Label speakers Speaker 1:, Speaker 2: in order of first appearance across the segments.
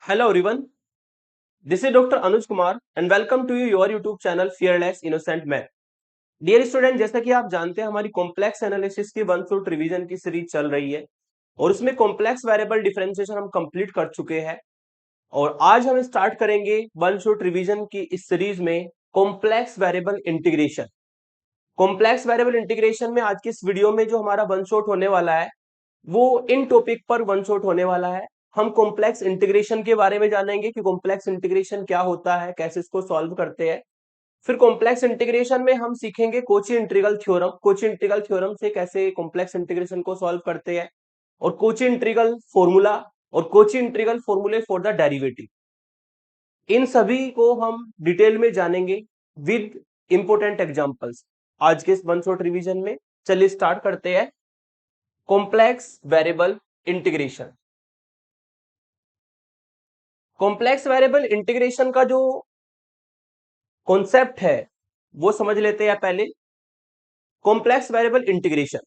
Speaker 1: Hello everyone, this is Dr. Anuj Kumar and welcome to your YouTube channel Fearless Innocent Man. Dear student, जैसा कि आप जानते हैं हमारी कॉम्प्लेक्स एनालिसिस की वन फ्रूट रिवीजन की सीरीज चल रही है और उसमें कॉम्प्लेक्स वेरिएबल डिफरेंशिएशन हम कंप्लीट कर चुके हैं और आज हम स्टार्ट करेंगे वन फ्रूट रिवीजन की इस सीरीज में complex variable integration. Complex variable integration में आज की इस वीडियो में जो हमारा वन शॉट होने वाला है वो इन टॉपिक पर वन शॉट होने वाला है। हम कॉम्प्लेक्स इंटीग्रेशन के बारे में जानेंगे कि कॉम्प्लेक्स इंटीग्रेशन क्या होता है, कैसे इसको सॉल्व करते हैं। फिर कॉम्प्लेक्स इंटीग्रेशन में हम सीखेंगे Kochi integral theorem, Kochi integral theorem से कैसे कॉम्प्लेक्स इंटीग्रेशन को सॉल्व करते हैं और कोची इंटीग्रल फॉर्मूला और कोची इंटीग्रल फॉर्मूले फॉर द डेरिवेटिव। इन सभी को हम डिटेल में जानेंगे विद इंपोर्टेंट एग्जांपल्स आज के इस वन शॉट रिवीजन में। चलिए स्टार्ट करते हैं complex variable integration. Complex variable integration का जो कॉन्सेप्ट है वो समझ लेते हैं पहले। कॉम्प्लेक्स वेरिएबल इंटीग्रेशन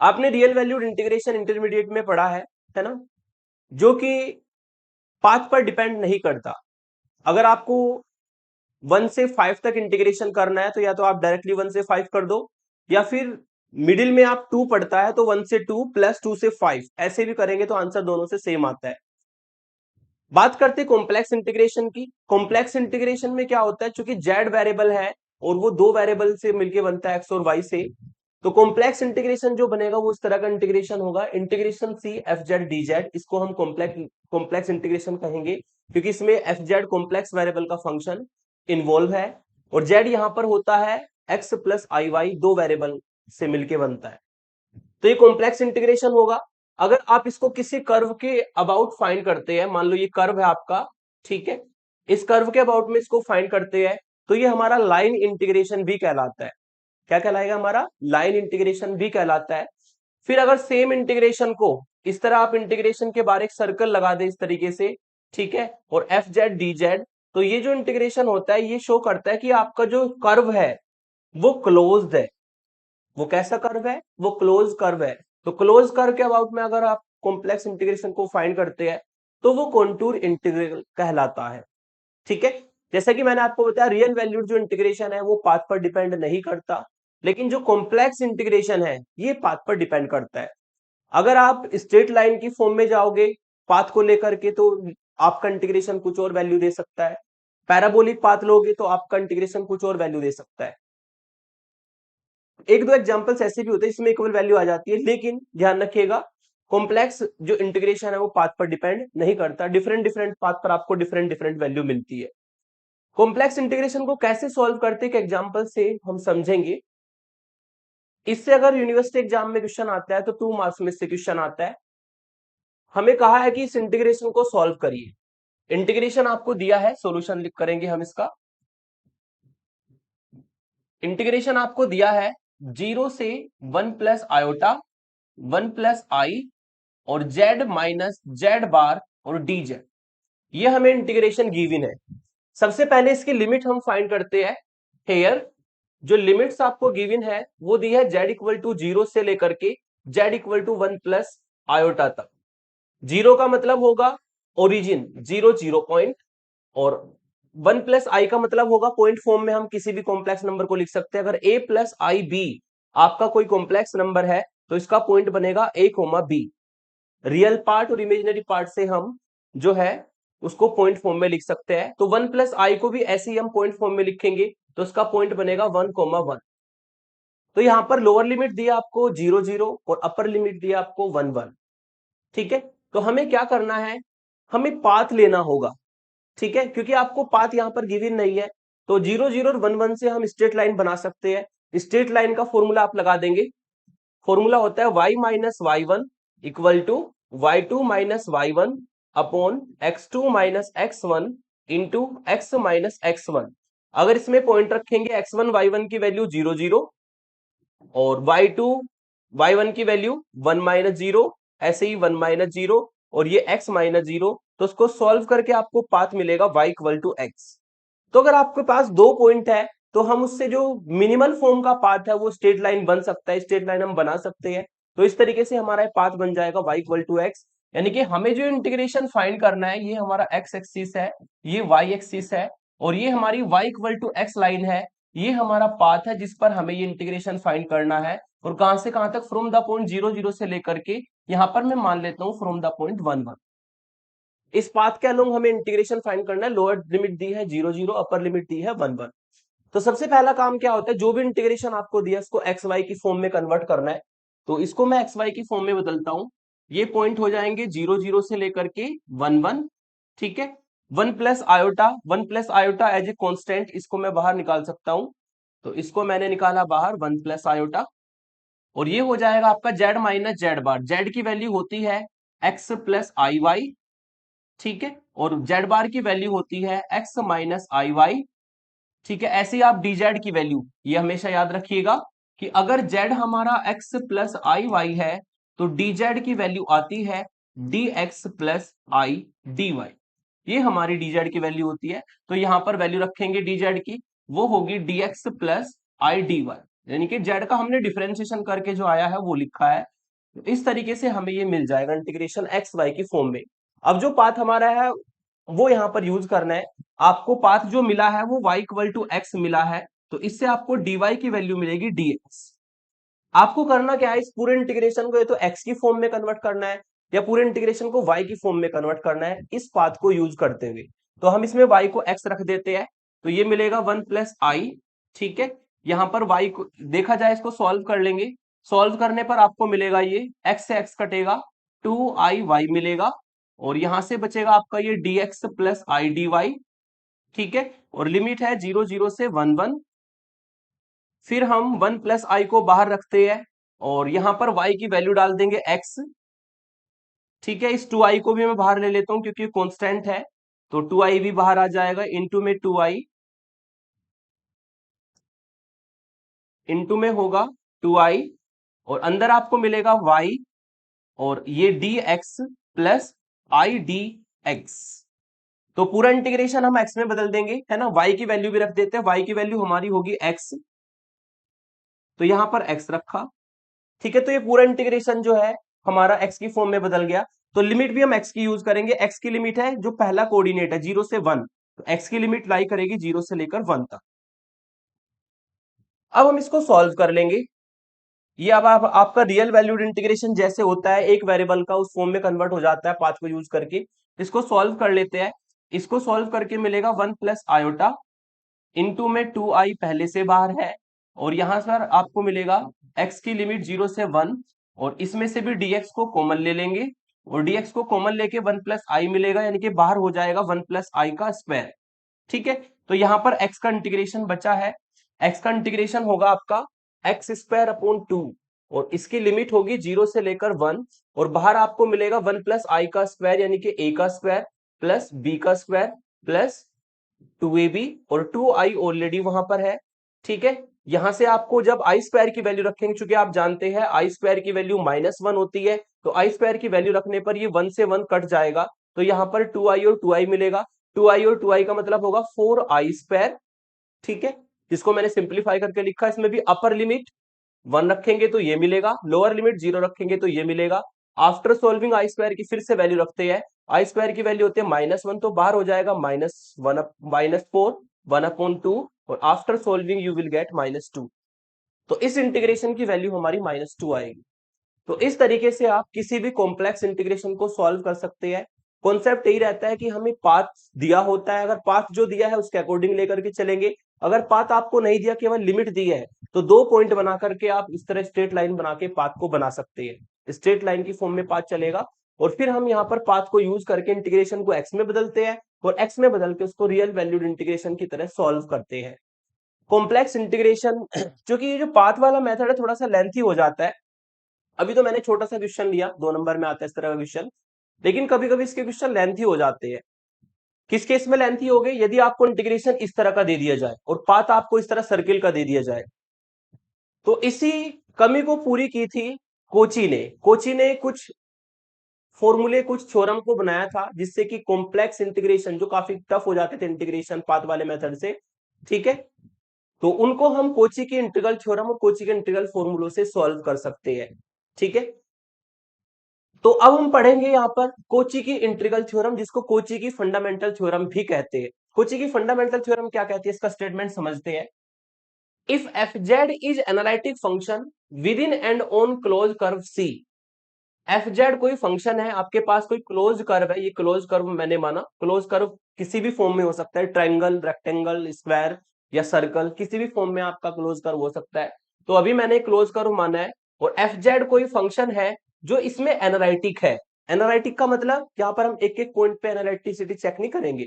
Speaker 1: आपने रियल वैल्यूड इंटीग्रेशन इंटरमीडिएट में पढ़ा है ना, जो कि पाथ पर डिपेंड नहीं करता। अगर आपको 1 से 5 तक इंटीग्रेशन करना है तो या तो आप डायरेक्टली 1 से 5 कर दो या फिर मिडिल में आप 2 पढ़ता है तो 1 से 2 प्लस 2 से 5 ऐसे भी करेंगे तो आंसर दोनों से सेम आता है। बात करते हैं कॉम्प्लेक्स इंटीग्रेशन की। कॉम्प्लेक्स इंटीग्रेशन में क्या होता है, चूंकि जेड वेरिएबल है और वो दो वेरिएबल से मिलके बनता है एक्स और वाई से, तो कॉम्प्लेक्स इंटीग्रेशन जो बनेगा वो इस तरह का इंटीग्रेशन होगा, integration C F Z D Z. इसको हम कॉम्प्लेक्स इंटीग्रेशन कहेंगे क्योंकि इसमें एफ जेड कॉम्प्लेक्स वेरिएबल का फंक्शन इन्वॉल्व है और जेड यहां पर होता है एक्स प्लस आई वाई, दो वेरिएबल से मिलके बनता है। तो ये कॉम्प्लेक्स इंटीग्रेशन होगा। अगर आप इसको किसी कर्व के अबाउट फाइंड करते हैं, मान लो ये कर्व है आपका, ठीक है, इस कर्व के अबाउट में इसको फाइंड करते हैं तो ये हमारा लाइन इंटीग्रेशन भी कहलाता है। क्या कहलाएगा? हमारा लाइन इंटीग्रेशन भी कहलाता है। फिर अगर सेम इंटीग्रेशन को इस तरह आप इंटीग्रेशन के बाहर एक सर्कल लगा दे इस तरीके से, ठीक है, और एफ जेड डी जेड, तो ये जो इंटीग्रेशन होता है ये शो करता है कि आपका जो कर्व है वो क्लोज्ड है। वो कैसा कर्व है? वो क्लोज कर्व है। तो क्लोज कर्व के अबाउट में अगर आप कॉम्प्लेक्स इंटीग्रेशन को फाइंड करते हैं तो वो कॉन्टूर इंटीग्रल कहलाता है। ठीक है, जैसा कि मैंने आपको बताया रियल वैल्यूड जो इंटीग्रेशन है वो पाथ पर डिपेंड नहीं करता, लेकिन जो कॉम्प्लेक्स इंटीग्रेशन है ये पाथ पर डिपेंड करता है। अगर आप स्ट्रेट लाइन की फॉर्म में जाओगे पाथ को लेकर के तो आपका इंटीग्रेशन कुछ और वैल्यू दे सकता है, पैराबोलिक पाथ लोगे तो आपका इंटीग्रेशन कुछ और वैल्यू दे सकता है। एक दो एग्जांपल्स ऐसे भी होते हैं इसमें इक्वल वैल्यू आ जाती है, लेकिन ध्यान रखिएगा कॉम्प्लेक्स जो इंटीग्रेशन है वो पाथ पर डिपेंड नहीं करता, डिफरेंट डिफरेंट पाथ पर आपको डिफरेंट डिफरेंट वैल्यू मिलती है। कॉम्प्लेक्स इंटीग्रेशन को कैसे सॉल्व करते हैं एग्जांपल से हम समझेंगे। इससे अगर यूनिवर्सिटी एग्जाम में क्वेश्चन आता है तो 2 मार्क्स में से क्वेश्चन आता है। हमें कहा है कि इस इंटीग्रेशन को सॉल्व करिए। इंटीग्रेशन आपको दिया है, सॉल्यूशन लिख करेंगे हम इसका। इंटीग्रेशन आपको दिया है 0 से 1 प्लस आयोटा 1 प्लस आई और z माइनस जेड बार और डी जेड, ये हमें इंटीग्रेशन गिवन है। सबसे पहले इसकी लिमिट हम फाइंड करते हैं। हेयर जो लिमिट्स आपको गिवन है वो दी है z इक्वल टू 0 से लेकर के z equal to 1 plus iota तक। 0 का मतलब होगा ओरिजिन 0 0 पॉइंट और 1 प्लस आई का मतलब होगा पॉइंट फॉर्म में हम किसी भी कॉम्प्लेक्स नंबर को लिख सकते हैं। अगर a प्लस आई बी आपका कोई कॉम्प्लेक्स नंबर है तो इसका पॉइंट बनेगा a comma B. Real part और इमेजिनरी पार्ट से हम जो है उसको पॉइंट फॉर्म में लिख सकते हैं। तो 1 प्लस आई को भी ऐसे ही हम पॉइंट फॉर्म में लिखेंगे तो उसका पॉइंट बनेगा 1 कोमा 1। तो यहां पर लोअर लिमिट दिया आपको 0 0 और अपर लिमिट दिया आपको 1 1। ठीक है, तो हमें क्या करना है, हमें पाथ लेना होगा। ठीक है, क्योंकि आपको पाथ यहां पर गिवन नहीं है तो 0 0 और 1 1 से हम स्ट्रेट लाइन बना सकते हैं। स्ट्रेट लाइन का फॉर्मूला आप लगा देंगे। फॉर्मूला होता है y minus Y one equal to Y two minus Y one upon X two minus X one into X minus X one. अगर इसमें पॉइंट रखेंगे एक्स वन वाई वन की वैल्यू 0 0 और वाई टू वाई वन की value 1 minus 0, ऐसे ही 1 minus 0 और ये x minus 0, तो उसको सॉल्व करके आपको पाथ मिलेगा y इक्वल टू एक्स। तो अगर आपके पास दो पॉइंट है तो हम उससे जो मिनिमल फॉर्म का पाथ है वो स्ट्रेट लाइन बन सकता है, स्ट्रेट लाइन हम बना सकते हैं। तो इस तरीके से हमारा पाथ बन जाएगा y इक्वल टू एक्स। यानी कि हमें जो इंटीग्रेशन फाइंड करना है, ये हमारा एक्स एक्सिस है, ये वाई एक्सिस है, और ये हमारी y equal to X line है। ये हमारा पाथ है जिस पर हमें ये इंटीग्रेशन फाइंड करना है। और कहां से कहां तक? फ्रॉम द पॉइंट 0 0 से लेकर के यहां पर मैं मान लेता हूं फ्रॉम द पॉइंट 1 1। इस पाथ के अलोंग हमें इंटीग्रेशन फाइंड करना है। लोअर लिमिट दी है 0 0, अपर लिमिट दी है 1 1। तो सबसे पहला काम क्या होता है, जो भी इंटीग्रेशन आपको दिया इसको एक्स वाई की फॉर्म में कन्वर्ट करना है। तो इसको मैं एक्स वाई की फॉर्म में बदलता हूं। ये पॉइंट हो जाएंगे 0 0 से लेकर के 1 1। ठीक है, 1 plus iota as a constant, इसको मैं बाहर निकाल सकता हूं। तो इसको मैंने निकाला बाहर 1 प्लस आयोटा। और ये हो जाएगा आपका जेड माइनस जेड बार। जेड की वैल्यू होती है एक्स प्लस आई वाई। ठीक है, और जेड बार की वैल्यू होती है एक्स माइनस आई वाई। ठीक है, ऐसे ही आप dz की वैल्यू ये हमेशा याद रखिएगा कि अगर z हमारा x प्लस आई वाई है तो dz की वैल्यू आती है dx plus I D Y. ये हमारी dz की वैल्यू होती है। तो यहां पर वैल्यू रखेंगे dz की, वो होगी dx plus I D Y, यानी कि z का हमने डिफरेंशिएशन करके जो आया है वो लिखा है। तो इस तरीके से हमें ये मिल जाएगा इंटीग्रेशन एक्स वाई की फॉर्म में। अब जो पाथ हमारा है वो यहां पर यूज करना है। आपको पाथ जो मिला है वो y इक्वल टू एक्स मिला है, तो इससे आपको dy की वैल्यू मिलेगी dx। आपको करना क्या है, इस पूरे इंटीग्रेशन को या तो x की फॉर्म में कन्वर्ट करना है या पूरे इंटीग्रेशन को y की फॉर्म में कन्वर्ट करना है इस पाथ को यूज करते हुए। तो हम इसमें y को x रख देते हैं, तो ये मिलेगा 1 प्लस आई। ठीक है, यहां पर y को देखा जाए, इसको सॉल्व कर लेंगे। सॉल्व करने पर आपको मिलेगा ये x से x कटेगा 2i y मिलेगा, और यहां से बचेगा आपका ये dx plus I D Y. ठीक है, और लिमिट है 0 0 से 1 1। फिर हम 1 प्लस आई को बाहर रखते हैं और यहां पर y की वैल्यू डाल देंगे x। ठीक है, इस 2i को भी मैं बाहर ले लेता हूं क्योंकि कांस्टेंट है, तो 2i भी बाहर आ जाएगा। इनटू में 2i, इनटू में होगा 2i, और अंदर आपको मिलेगा y, और ये dx plus I D x. तो पूरा इंटीग्रेशन हम x में बदल देंगे, है ना। y की वैल्यू भी रख देते हैं, y की वैल्यू हमारी होगी x, तो यहां पर x रखा। ठीक है, तो ये पूरा इंटीग्रेशन जो है हमारा x की फॉर्म में बदल गया। तो लिमिट भी हम x की यूज करेंगे। x की लिमिट है जो पहला कोऑर्डिनेट है 0 से 1, तो x की लिमिट लाई करेगी 0 से लेकर 1 तक। अब हम इसको सॉल्व कर लेंगे। ये अब आपका रियल वैल्यूड इंटीग्रेशन जैसे होता है, एक वेरिएबल का उस फॉर्म में कन्वर्ट हो जाता है पाथ को यूज करके। इसको सॉल्व कर लेते हैं। इसको सॉल्व करके मिलेगा 1 प्लस आयोटा, इनटू में 2i पहले से बाहर है, और यहां पर आपको मिलेगा x की लिमिट 0 से 1, और इसमें से भी dx को कॉमन ले लेंगे, और dx को कॉमन लेके 1 प्लस आई मिलेगा, यानी कि बाहर हो जाएगा 1 प्लस आई का स्क्वायर। ठीक है, तो यहां पर x का इंटीग्रेशन बचा है। x का इंटीग्रेशन होगा आपका एक्स स्क्वायर अपॉन 2, और इसकी लिमिट होगी 0 से लेकर 1, और बाहर आपको मिलेगा 1 प्लस आई का स्क्वायर, यानी कि a का स्क्वायर प्लस b का स्क्वायर प्लस 2ab, और 2i ऑलरेडी वहां पर है। ठीक है, यहां से आपको जब आई स्क्वायर की वैल्यू रखेंगे, चूंकि आप जानते हैं आई स्क्वायर की वैल्यू -1 होती है, तो आई स्क्वायर की वैल्यू रखने पर ये 1 से 1 कट जाएगा, तो यहां पर 2i और 2i मिलेगा। 2i और 2i का मतलब होगा 4i स्क्वायर। ठीक है, जिसको मैंने सिंप्लीफाई करके लिखा। इसमें भी अपर लिमिट 1 रखेंगे तो ये मिलेगा, लोअर लिमिट 0 रखेंगे तो ये मिलेगा। आफ्टर सॉल्विंग आई स्क्वायर की फिर से वैल्यू रखते हैं। आई स्क्वायर की वैल्यू होती है -1, तो बाहर हो जाएगा -4 1/2, और after solving you will get -2। तो इस इंटीग्रेशन की वैल्यू हमारी -2 आएगी। तो इस तरीके से आप किसी भी कॉम्प्लेक्स इंटीग्रेशन को सॉल्व कर सकते हैं। कॉन्सेप्ट यही रहता है कि हमें पाथ दिया होता है, अगर पाथ जो दिया है उसके अकॉर्डिंग लेकर के चलेंगे। अगर पाथ आपको नहीं दिया, केवल लिमिट दी है, तो 2 पॉइंट बना करके आप इस तरह स्ट्रेट लाइन बना के पाथ को बना सकते हैं। स्ट्रेट लाइन की फॉर्म में पाथ चलेगा, और फिर हम यहाँ पर पाथ को यूज करके इंटीग्रेशन को एक्स में बदलते हैं, और एक्स में बदल के उसको रियल वैल्यूड इंटीग्रेशन की तरह सॉल्व करते हैं। कॉम्प्लेक्स इंटीग्रेशन क्योंकि ये जो पाथ वाला मेथड है थोड़ा सा लेंथी हो जाता है। अभी तो मैंने छोटा सा क्वेश्चन लिया, 2 नंबर में आता है इस तरह का क्वेश्चन, लेकिन कभी कभी इसके क्वेश्चन लेंथी हो जाते हैं। किस केस में लेंथी हो गई? यदि आपको इंटीग्रेशन इस तरह का दे दिया जाए और पाथ आपको इस तरह सर्किल का दे दिया जाए। तो इसी कमी को पूरी की थी कोची ने कुछ फॉर्मूले, कुछ थ्योरम को बनाया था, जिससे कि कॉम्प्लेक्स इंटीग्रेशन जो काफी टफ हो जाते थे इंटीग्रेशन पाथ वाले मेथड से, ठीक है, तो उनको हम कोची के इंटीग्रल थ्योरम और कोची के इंटीग्रल फॉर्मूलों से सॉल्व कर सकते हैं। ठीक है, तो अब हम पढ़ेंगे यहाँ पर कोची की इंटीग्रल थ्योरम, जिसको कोची की फंडामेंटल थ्योरम भी कहते हैं। कोची की फंडामेंटल थ्योरम क्या कहती है, इसका स्टेटमेंट समझते हैं। If F Z is analytic function within and on close curve C, F Z कोई फंक्शन है, आपके पास कोई क्लोज कर्व है, ये क्लोज कर्व मैंने माना, क्लोज कर्व किसी भी फॉर्म में हो सकता है, ट्रायंगल, रेक्टेंगल, स्क्वायर या सर्कल, किसी भी फॉर्म में आपका क्लोज कर्व हो सकता है। तो अभी मैंने क्लोज कर्व माना है, और एफ जेड कोई फंक्शन है जो इसमें एनालिटिक है। एनालिटिक का मतलब यहाँ पर हम एक एक पॉइंट पे एनालिटिसिटी चेक नहीं करेंगे।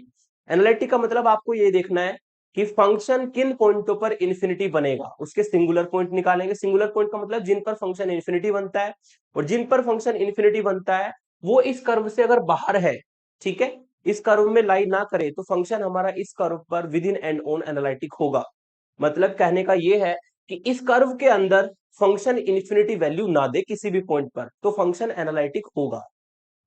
Speaker 1: एनालिटिक का मतलब आपको ये देखना है कि फंक्शन किन पॉइंटों पर इन्फिनिटी बनेगा, उसके सिंगुलर पॉइंट निकालेंगे। सिंगुलर पॉइंट का मतलब जिन पर फंक्शन इन्फिनिटी बनता है, और जिन पर फंक्शन इन्फिनिटी बनता है वो इस कर्व से अगर बाहर है, ठीक है, इस कर्व में लाई ना करे, तो फंक्शन हमारा इस कर्व पर with in and on analytic होगा। मतलब कहने का ये है कि इस कर्व के अंदर फंक्शन इन्फिनिटी वैल्यू ना दे किसी भी पॉइंट पर, तो फंक्शन एनालिटिक होगा।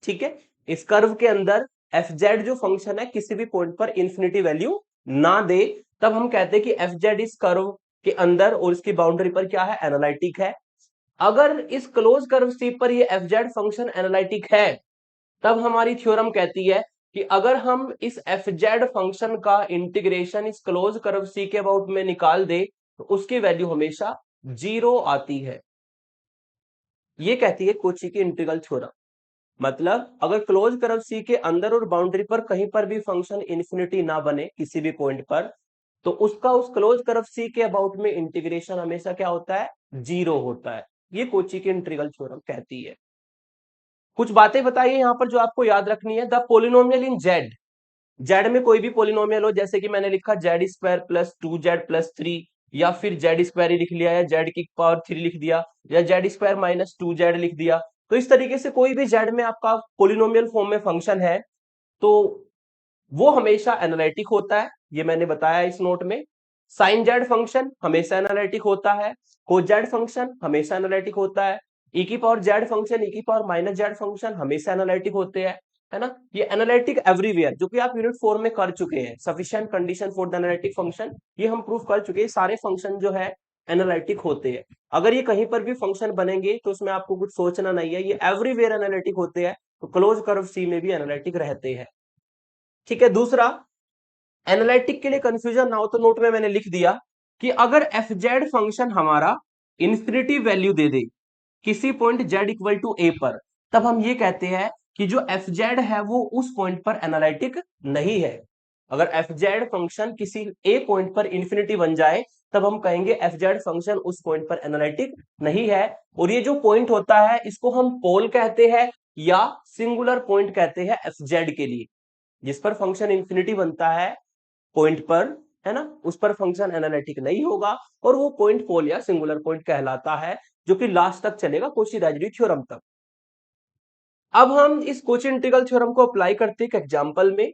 Speaker 1: ठीक है, इस कर्व के अंदर एफ जेड जो फंक्शन है किसी भी पॉइंट पर इंफिनिटी वैल्यू ना दे, तब हम कहते हैं कि एफ जेड इस कर्व के अंदर और इसकी बाउंड्री पर क्या है, एनालिटिक है। अगर इस क्लोज कर्व सी पर ये एफ जेड फंक्शन एनालिटिक है, तब हमारी थ्योरम कहती है कि अगर हम इस एफ जेड फंक्शन का इंटीग्रेशन इस क्लोज कर्व सी के अबाउट में निकाल दे, तो उसकी वैल्यू हमेशा 0 आती है। ये कहती है कोची की इंटीग्रल थ्योरम। मतलब अगर क्लोज कर्व सी के अंदर और बाउंड्री पर कहीं पर भी फंक्शन इन्फिनिटी ना बने किसी भी पॉइंट पर, तो उसका उस क्लोज कर्व सी के अबाउट में इंटीग्रेशन हमेशा क्या होता है, 0 होता है। ये कोची की इंटीग्रल थ्योरम कहती है। कुछ बातें बताइए यहां पर जो आपको याद रखनी है। The polynomial in Z, Z में कोई भी पोलिनोमियल हो, जैसे कि मैंने लिखा जेड स्क्वायर प्लस 2z+3, या फिर जेड स्क्वायर ही लिख लिया, या जेड की पावर 3 लिख दिया, या जेड स्क्वायर माइनस 2z लिख दिया। तो इस तरीके से कोई भी जेड में आपका पोलिनोमियल फॉर्म में फंक्शन है, तो वो हमेशा एनालिटिक होता है, ये मैंने बताया इस नोट में। साइन जेड फंक्शन हमेशा एनालिटिक होता है, कोस जेड फंक्शन हमेशा एनालिटिक होता है, ई की पावर जेड फंक्शन, ई की पावर माइनस जेड फंक्शन हमेशा एनालिटिक होते हैं, है ना। ये एनालिटिक एवरीवेयर, जो कि आप यूनिट 4 में कर चुके हैं, sufficient condition for the analytic function, ये हम प्रूफ कर चुके हैं। सारे फंक्शन जो है एनालिटिक होते हैं। अगर ये कहीं पर भी फंक्शन बनेंगे तो उसमें आपको कुछ सोचना नहीं है, ये एवरीवेयर एनालिटिक होते हैं, तो क्लोज कर्व सी में भी एनालिटिक रहते हैं। ठीक है, दूसरा, एनालिटिक के लिए कंफ्यूजन ना हो तो नोट में मैंने लिख दिया कि अगर एफ जेड फंक्शन हमारा इंफिनिटी वैल्यू दे दे किसी पॉइंट जेड इक्वल टू ए पर, तब हम ये कहते हैं कि जो एफ जेड है वो उस पॉइंट पर एनालिटिक नहीं है। अगर एफ जेड फंक्शन किसी ए पॉइंट पर इंफिनिटी बन जाए, तब हम कहेंगे एफ जेड फंक्शन उस पॉइंट पर एनालिटिक नहीं है। और ये जो पॉइंट होता है इसको हम पोल कहते हैं या सिंगुलर पॉइंट कहते हैं एफ जेड के लिए। जिस पर फंक्शन इंफिनिटी बनता है पॉइंट पर, है ना, उस पर फंक्शन एनालिटिक नहीं होगा, और वो पॉइंट पोल या सिंगुलर पॉइंट कहलाता है, जो कि लास्ट तक चलेगा कोची-राजरी थ्योरम तक। अब हम इस कोची इंटीग्रल थ्योरम को अप्लाई करते हैं एक एग्जांपल में।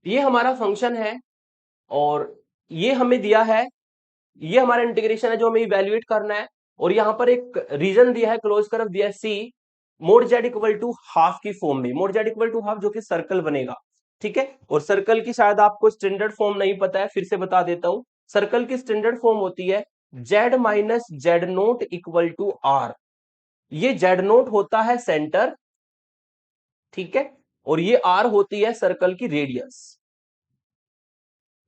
Speaker 1: ये हमारा फंक्शन है, और ये हमें दिया है, ये हमारा इंटीग्रेशन है जो हमें इवेल्युएट करना है, और यहां पर एक रीजन दिया है, क्लोज कर्व दिया है C, mod z equal to half की फॉर्म में, mod z equal to half जो कि सर्कल बनेगा। ठीक है, और सर्कल की शायद आपको स्टैंडर्ड फॉर्म नहीं पता है, फिर से बता देता हूं। सर्कल की स्टैंडर्ड फॉर्म होती है Z minus Z note equal to R. ये जेड नोट होता है सेंटर, ठीक है, और ये आर होती है सर्कल की रेडियस।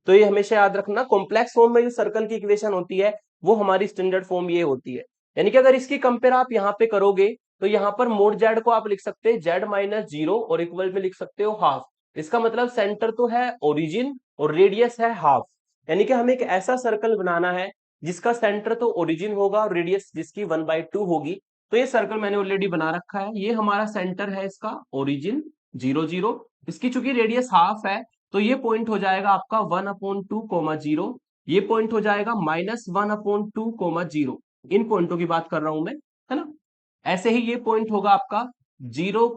Speaker 1: तो ये हमेशा याद रखना, कॉम्प्लेक्स फॉर्म में जो सर्कल की इक्वेशन होती है वो हमारी स्टैंडर्ड फॉर्म ये होती है। यानी कि अगर इसकी कंपेयर आप यहाँ पे करोगे, तो यहाँ पर मोड जेड को आप लिख सकते हैं जेड माइनस 0 और इक्वल में लिख सकते हो हाफ। इसका मतलब सेंटर तो है ओरिजिन और रेडियस है हाफ। यानी कि हमें एक ऐसा सर्कल बनाना है जिसका सेंटर तो ओरिजिन होगा और रेडियस जिसकी 1/2 होगी। तो ये सर्कल मैंने ऑलरेडी बना रखा है, ये हमारा सेंटर है इसका ओरिजिन 0 0, इसकी चूंकि रेडियस हाफ है, तो ये पॉइंट हो जाएगा आपका 1/2, 0, ये पॉइंट हो जाएगा -1/2, 0। इन पॉइंटों की बात कर रहा हूं मैं, है ना। ऐसे ही ये पॉइंट होगा आपका 0,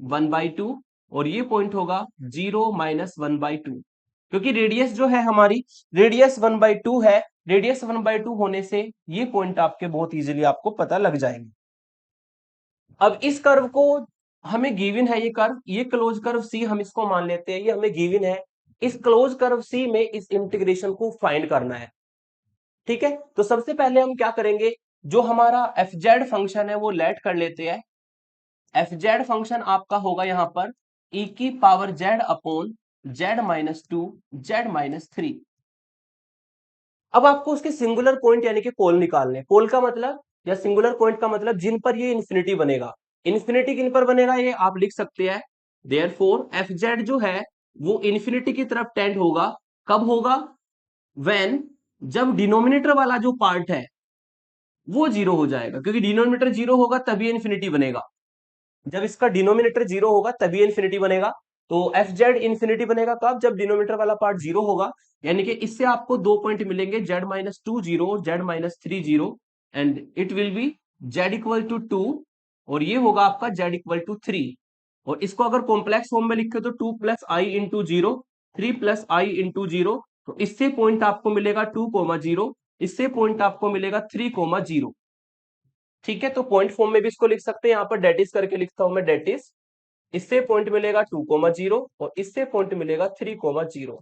Speaker 1: 1/2, और ये पॉइंट होगा 0 - 1/2। क्योंकि रेडियस जो है हमारी, रेडियस 1/2 है, रेडियस 1/2 होने से ये पॉइंट आपके बहुत इजीली आपको पता लग जाएंगे। अब इस कर्व को हमें गिवन है, ये कर्व, ये क्लोज कर्व सी हम इसको मान लेते हैं, ये हमें गिवन है। इस क्लोज कर्व सी में इस इंटीग्रेशन को फाइंड करना है। ठीक है, तो सबसे पहले हम क्या करेंगे, जो हमारा एफ जेड फंक्शन है वो लेट कर लेते हैं। एफ जेड फंक्शन आपका होगा यहां पर e की power z upon z-2 z-3। अब आपको उसके सिंगुलर पॉइंट यानी कि पोल निकालने। पोल का मतलब या सिंगुलर पॉइंट का मतलब जिन पर ये इन्फिनिटी बनेगा। इन्फिनिटी किन पर बनेगा ये आप लिख सकते हैं। देयरफॉर एफ जेड जो है वो इन्फिनिटी की तरफ टेंड होगा। कब होगा? व्हेन, जब डिनोमिनेटर वाला जो पार्ट है वो जीरो हो जाएगा, क्योंकि डिनोमिनेटर जीरो होगा तभी इन्फिनिटी बनेगा। जब इसका डिनोमिनेटर जीरो होगा तभी इन्फिनिटी बनेगा। तो एफ जेड इन्फिनिटी बनेगा कब? जब डिनोमिनेटर वाला पार्ट जीरो होगा। यानी कि इससे आपको दो पॉइंट मिलेंगे, z-2 zero, z-3 zero, and it will be z=2 और ये होगा आपका z=3। और इसको अगर कॉम्प्लेक्स फॉर्म में लिखे तो 2 + i into zero, 3 + i into zero. तो इससे पॉइंट आपको मिलेगा 2, 0, इससे पॉइंट आपको मिलेगा 3, 0। ठीक है, तो पॉइंट फॉर्म में भी इसको लिख सकते हैं। यहां पर डेट इज करके लिखता हूं मैं, डेट इज। इससे पॉइंट मिलेगा 2, 0 और इससे पॉइंट मिलेगा 3, 0।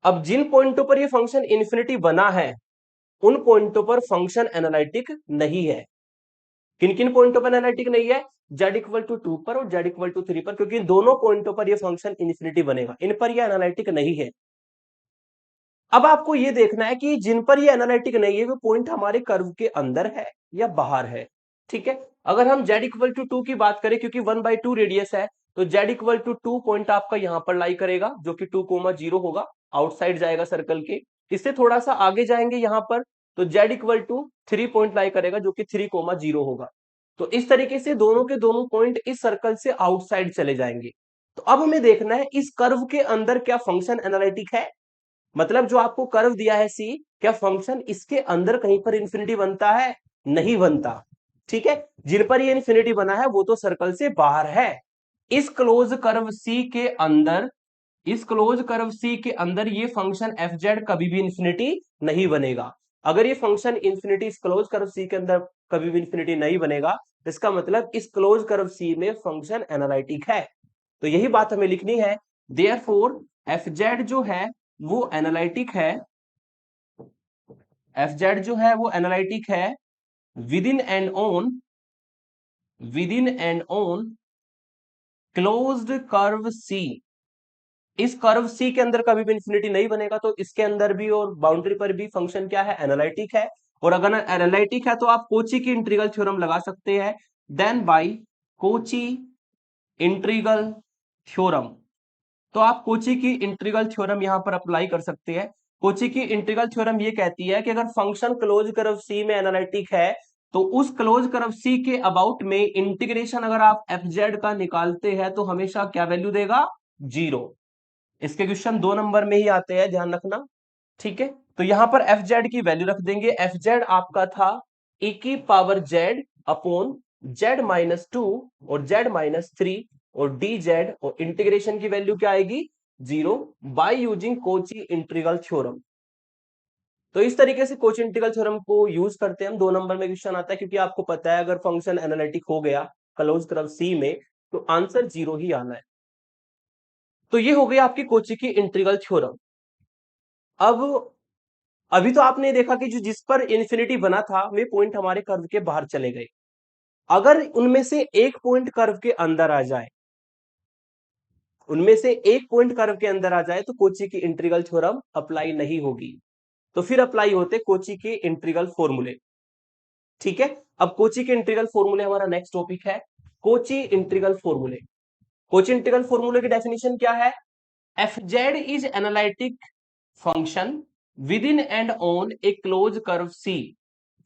Speaker 1: अब जिन पॉइंटों पर ये फंक्शन इन्फिनिटी बना है उन पॉइंटों पर फंक्शन एनालिटिक नहीं है। किन किन पॉइंटों पर एनालिटिक नहीं है? z=2 पर और z=3 पर, क्योंकि इन दोनों पॉइंटों पर ये फंक्शन इन्फिनिटी बनेगा, इन पर ये एनालिटिक नहीं है। अब आपको ये देखना है कि जिन पर ये एनालिटिक नहीं है वो पॉइंट हमारे कर्व के अंदर है या बाहर है। ठीक है, अगर हम z=2 की बात करें, क्योंकि 1/2 रेडियस है, तो z=2 पॉइंट आपका यहां पर लाई करेगा, जो कि 2, 0 होगा, आउटसाइड जाएगा सर्कल के। इससे थोड़ा सा आगे जाएंगे यहां पर, तो z=3 पॉइंट लाई करेगा, जो कि 3, 0 होगा। तो इस तरीके से दोनों के दोनों पॉइंट इस सर्कल से आउटसाइड चले जाएंगे। तो अब हमें देखना है इस कर्व के अंदर क्या फंक्शन एनालिटिक है। मतलब जो आपको कर्व दिया है सी, क्या फंक्शन इसके अंदर कहीं पर इंफिनिटी बनता है? नहीं बनता। ठीक है, जिन पर ये इंफिनिटी बना है वो तो सर्कल से बाहर है। इस क्लोज कर्व सी के अंदर, इस क्लोज कर्व सी के अंदर ये फंक्शन एफ जेड कभी भी इंफिनिटी नहीं बनेगा। अगर ये फंक्शन इंफिनिटी इस क्लोज कर्व सी के अंदर कभी भी इंफिनिटी नहीं बनेगा, इसका मतलब इस क्लोज कर्व सी में फंक्शन एनालिटिक है। तो यही बात हमें लिखनी है। देयरफॉर एफ जेड जो है वो एनालिटिक है, एफ जेड जो है वो एनालिटिक है within and on, within and on closed curve C. इस कर्व सी के अंदर कभी भी इंफिनिटी नहीं बनेगा, तो इसके अंदर भी और बाउंड्री पर भी फंक्शन क्या है? एनालिटिक है। और अगर एनालिटिक है तो आप कोची की इंटीग्रल थ्योरम लगा सकते हैं। Then by Cauchy integral theorem, तो आप कोची की इंटीग्रल थ्योरम यहां पर अप्लाई कर सकते हैं। कोची की इंटीग्रल थ्योरम ये कहती है कि अगर फंक्शन क्लोज कर्व सी में एनालिटिक है तो उस क्लोज कर्व सी के अबाउट में इंटीग्रेशन अगर आप एफ जेड का निकालते हैं तो हमेशा क्या वैल्यू देगा? 0। इसके क्वेश्चन 2 नंबर में ही आते हैं, ध्यान रखना। ठीक है, तो यहां पर एफ जेड की वैल्यू रख देंगे। एफ जेड आपका था e की पावर जेड अपॉन z-2 और z-3 और dz, और इंटीग्रेशन की वैल्यू क्या आएगी? 0, by using Kochi integral theorem. तो इस तरीके से कोची इंटीग्रल थ्योरम को यूज करते हैं हम। 2 नंबर में क्वेश्चन आता है, क्योंकि आपको पता है अगर फंक्शन एनालिटिक हो गया क्लोज कर्व सी में तो आंसर 0 ही आना है। तो ये हो गई आपकी कोची की इंटीग्रल थ्योरम। अब अभी तो आपने देखा कि जो जिस पर इन्फिनिटी बना था वे पॉइंट हमारे कर्व के बाहर चले गए। अगर उनमें से एक पॉइंट कर्व के अंदर आ जाए, उनमें से एक पॉइंट कर्व के अंदर आ जाए तो कोची की इंटीग्रल थ्योरम अप्लाई नहीं होगी। तो फिर अप्लाई होते कोची के इंटीग्रल फॉर्मूले। ठीक है, अब कोची के इंटीग्रल फॉर्मूले हमारा नेक्स्ट टॉपिक है। कोची इंटीग्रल फॉर्मूले। कोची इंटीग्रल फॉर्मूले की डेफिनेशन क्या है? F Z is analytic function within and on a close curve C.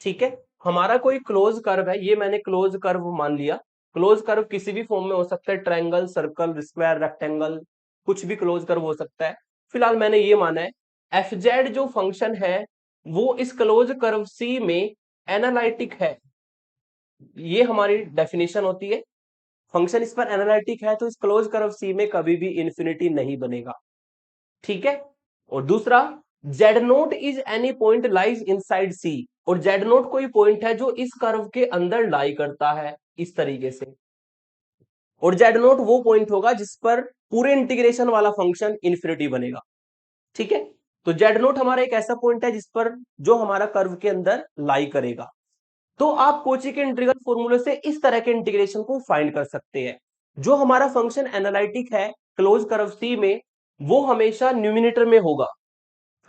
Speaker 1: ठीक है, हमारा कोई क्लोज कर्व है, ये मैंने क्लोज कर्व मान लिया। क्लोज कर्व किसी भी फॉर्म में हो सकता है, ट्रायंगल, सर्कल, स्क्वायर, रेक्टेंगल, कुछ भी क्लोज कर्व हो सकता है। फिलहाल मैंने ये माना है एफ जेड जो फंक्शन है वो इस क्लोज कर्व सी में एनालिटिक है। ये हमारी डेफिनेशन होती है। फंक्शन इस पर एनालिटिक है तो इस क्लोज कर्व सी में कभी भी इंफिनिटी नहीं बनेगा। ठीक है, और दूसरा, Z nought is any point lies inside C, और जेड नोट कोई पॉइंट है जो इस कर्व के अंदर लाई करता है इस तरीके से। और जेड नोट वो पॉइंट होगा जिस पर पूरे इंटीग्रेशन वाला फंक्शन इन्फिनिटी बनेगा। ठीक है, तो जेड नोट हमारा एक ऐसा पॉइंट है जिस पर जो हमारा कर्व के अंदर लाई करेगा। तो आप कोची के इंटीग्रल फॉर्मूले से इस तरह के इंटीग्रेशन को फाइंड कर सकते हैं। जो हमारा फंक्शन एनालिटिक है क्लोज कर्व सी में, वो हमेशा न्यूमिनेटर में होगा।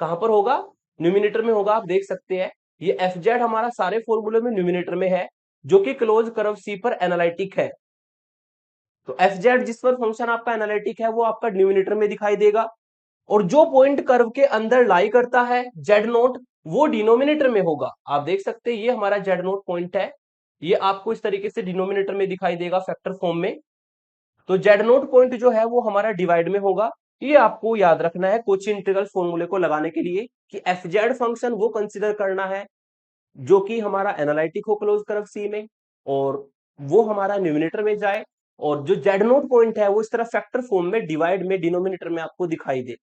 Speaker 1: कहां पर होगा? न्यूमिनेटर में होगा। आप देख सकते हैं ये एफ जेड हमारा सारे फॉर्मूले में न्यूमिनेटर में है, जो कि क्लोज कर्व सी पर एनालिटिक है। तो एफ जेड जिस पर फंक्शन आपका एनालिटिक है वो आपका न्यूमिनेटर में दिखाई देगा, और जो पॉइंट कर्व के अंदर लाई करता है जेड नोट, वो डिनोमिनेटर में होगा। आप देख सकते हैं ये हमारा जेड नोट पॉइंट है, ये आपको इस तरीके से डिनोमिनेटर में दिखाई देगा फैक्टर फॉर्म में। तो जेड नोट पॉइंट जो है वो हमारा डिवाइड में होगा। ये आपको याद रखना है कोची इंटीग्रल फॉर्मूले को लगाने के लिए कि एफ जेड फंक्शन वो कंसीडर करना है जो कि हमारा एनालिटिक हो क्लोज कर्व सी में, और वो हमारा न्यूमिनेटर में जाए, और जो जेड नोट पॉइंट है वो इस तरह फैक्टर फॉर्म में डिवाइड में डिनोमिनेटर में आपको दिखाई दे।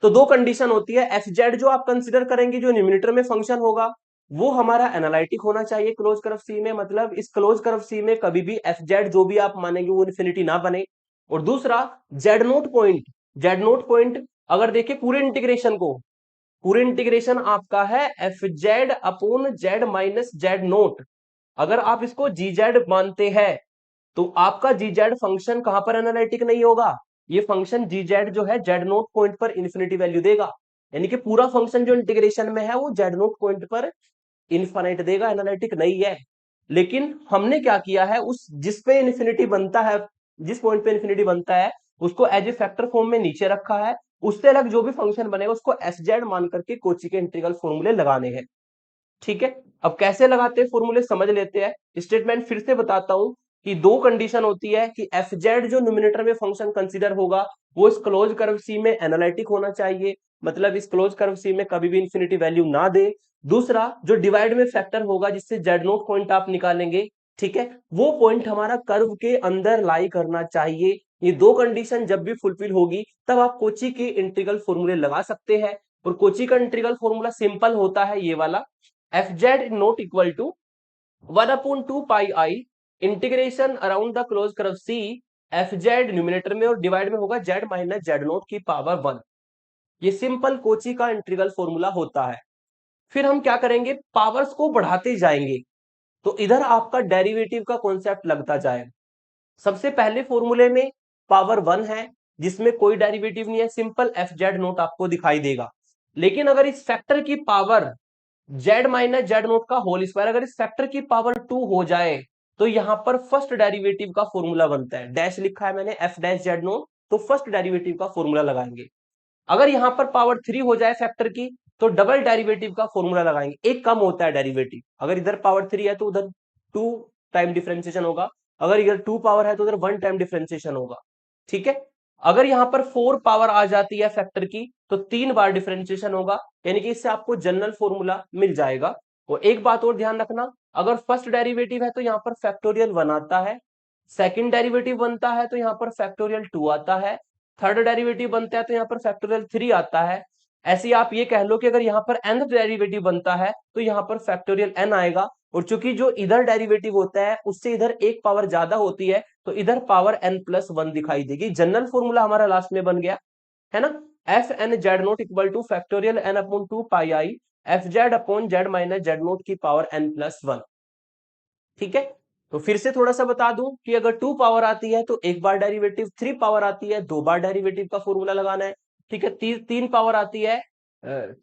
Speaker 1: तो दो कंडीशन होती है, एफ जेड जो आप कंसिडर करेंगे जो न्यूमिनेटर में फंक्शन होगा वो हमारा एनालिटिक होना चाहिए क्लोज कर्व सी में, मतलब इस क्लोज कर्व सी में कभी भी एफ जेड जो भी आप मानेंगे वो इन्फिनिटी ना बने। और दूसरा जेड नोट पॉइंट अगर देखिए पूरे इंटीग्रेशन को, पूरे इंटीग्रेशन आपका है F Z upon Z minus Z note. अगर आप इसको जी जेड मानते हैं तो आपका जी जेड फंक्शन कहां पर एनालिटिक नहीं होगा? ये फंक्शन जी जेड जो है जेड नोट पॉइंट पर इन्फिनिटी वैल्यू देगा, यानी कि पूरा फंक्शन जो इंटीग्रेशन में है वो जेड नोट पॉइंट पर इन्फाइनाइट देगा, एनालिटिक नहीं है। लेकिन हमने क्या किया है, उस जिस पे इन्फिनिटी बनता है, जिस पॉइंट पे इन्फिनिटी बनता है उसको एज ए फैक्टर फॉर्म में नीचे रखा है, उससे अलग जो भी फंक्शन बनेगा उसको एस जेड मान करके कोची के इंटीग्रल फॉर्मूले लगाने हैं। ठीक है, अब कैसे लगाते हैं फॉर्मूले समझ लेते हैं। स्टेटमेंट फिर से बताता हूं कि दो कंडीशन होती है कि एफ जेड जो न्यूमिनेटर में फंक्शन कंसीडर होगा वो इस क्लोज कर्व सी में एनालिटिक होना चाहिए, मतलब इस क्लोज कर्व सी में कभी भी इंफिनिटी वैल्यू ना दे। दूसरा जो डिवाइड में फैक्टर होगा जिससे जेड नोट पॉइंट आप निकालेंगे, ठीक है, वो पॉइंट हमारा कर्व के अंदर लाई करना चाहिए। ये दो कंडीशन जब भी फुलफिल होगी तब आप कोची के इंटीग्रल फॉर्मूले लगा सकते हैं। और कोची का इंटीग्रल फॉर्मूला सिंपल होता है ये वाला, F Z nought equal to 1/2 pi I integration around the close curve C, F Z numerator में और डिवाइड में होगा जेड माइनस जेड नोट की पावर 1। ये सिंपल कोची का इंटीग्रल फॉर्मूला होता है। फिर हम क्या करेंगे, पावर्स को बढ़ाते जाएंगे, तो इधर आपका डेरिवेटिव का कॉन्सेप्ट लगता जाएगा। सबसे पहले फॉर्मूले में पावर 1 है जिसमें कोई डेरिवेटिव नहीं है, सिंपल एफ जेड नोट आपको दिखाई देगा। लेकिन अगर इस फैक्टर की power Z minus Z note का होल स्क्वायर अगर इस फैक्टर की पावर 2 हो जाए तो यहां पर फर्स्ट डेरिवेटिव का फॉर्मूला बनता है, डैश लिखा है मैंने एफ डैश जेड नोट, तो फर्स्ट डेरिवेटिव का फॉर्मूला लगाएंगे। अगर यहां पर पावर 3 हो जाए फैक्टर की तो डबल डेरिवेटिव का फॉर्मूला लगाएंगे, एक कम होता है डेरिवेटिव, अगर इधर पावर 3 है तो उधर 2 टाइम डिफरेंशिएशन होगा, अगर इधर 2 पावर है तो उधर 1 टाइम डिफरेंशिएशन होगा। ठीक है, अगर यहां पर 4 पावर आ जाती है फैक्टर की तो 3 बार डिफरेंशिएशन होगा, यानी कि इससे आपको जनरल फॉर्मूला मिल जाएगा। और एक बात और ध्यान रखना, अगर फर्स्ट डेरिवेटिव है तो यहां पर फैक्टोरियल 1 आता है, सेकंड डेरिवेटिव बनता है तो यहां पर फैक्टोरियल 2 आता है, थर्ड डेरिवेटिव बनता है तो यहां पर फैक्टोरियल 3 आता है। ऐसे ही आप ये कह लो कि अगर यहां पर nth डेरिवेटिव बनता है तो यहां पर फैक्टोरियल n आएगा, और चूंकि जो इधर डेरिवेटिव होता है उससे इधर एक पावर ज्यादा होती है तो इधर पावर n+1 दिखाई देगी। जनरल फॉर्मूला हमारा लास्ट में बन गया है ना, F N Z note equal to factorial n upon 2 pi I F Z upon Z minus Z note की पावर n+1। ठीक है, तो फिर से थोड़ा सा बता दूं कि अगर 2 पावर आती है तो एक बार डेरिवेटिव, 3 पावर आती है 2 बार डेरिवेटिव का फॉर्मूला लगाना है। ठीक है, 3 पावर आती है,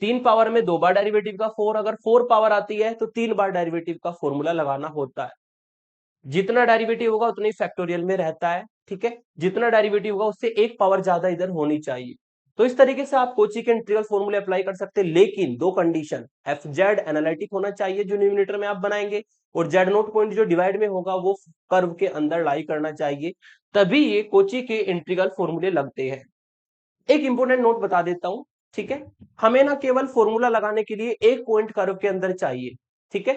Speaker 1: 3 पावर में 2 बार डेरिवेटिव का 4, अगर 4 पावर आती है तो 3 बार डेरिवेटिव का फॉर्मूला लगाना होता है। जितना डेरिवेटिव होगा उतना ही फैक्टोरियल में रहता है। ठीक है, जितना डेरिवेटिव होगा उससे एक पावर ज्यादा इधर होनी चाहिए। तो इस तरीके से आप कोची के इंटीग्रल फॉर्मूले अप्लाई कर सकते हैं, लेकिन दो कंडीशन, एफ जेड एनालिटिक होना चाहिए जो न्यूमिनेटर में आप बनाएंगे, और जेड नोट पॉइंट जो डिवाइड में होगा वो कर्व के अंदर लाई करना चाहिए, तभी ये कोची के इंटीग्रल फॉर्मूले लगते हैं। एक इंपोर्टेंट नोट बता देता हूं, ठीक है, हमें ना केवल फॉर्मूला लगाने के लिए एक पॉइंट कर्व के अंदर चाहिए। ठीक है,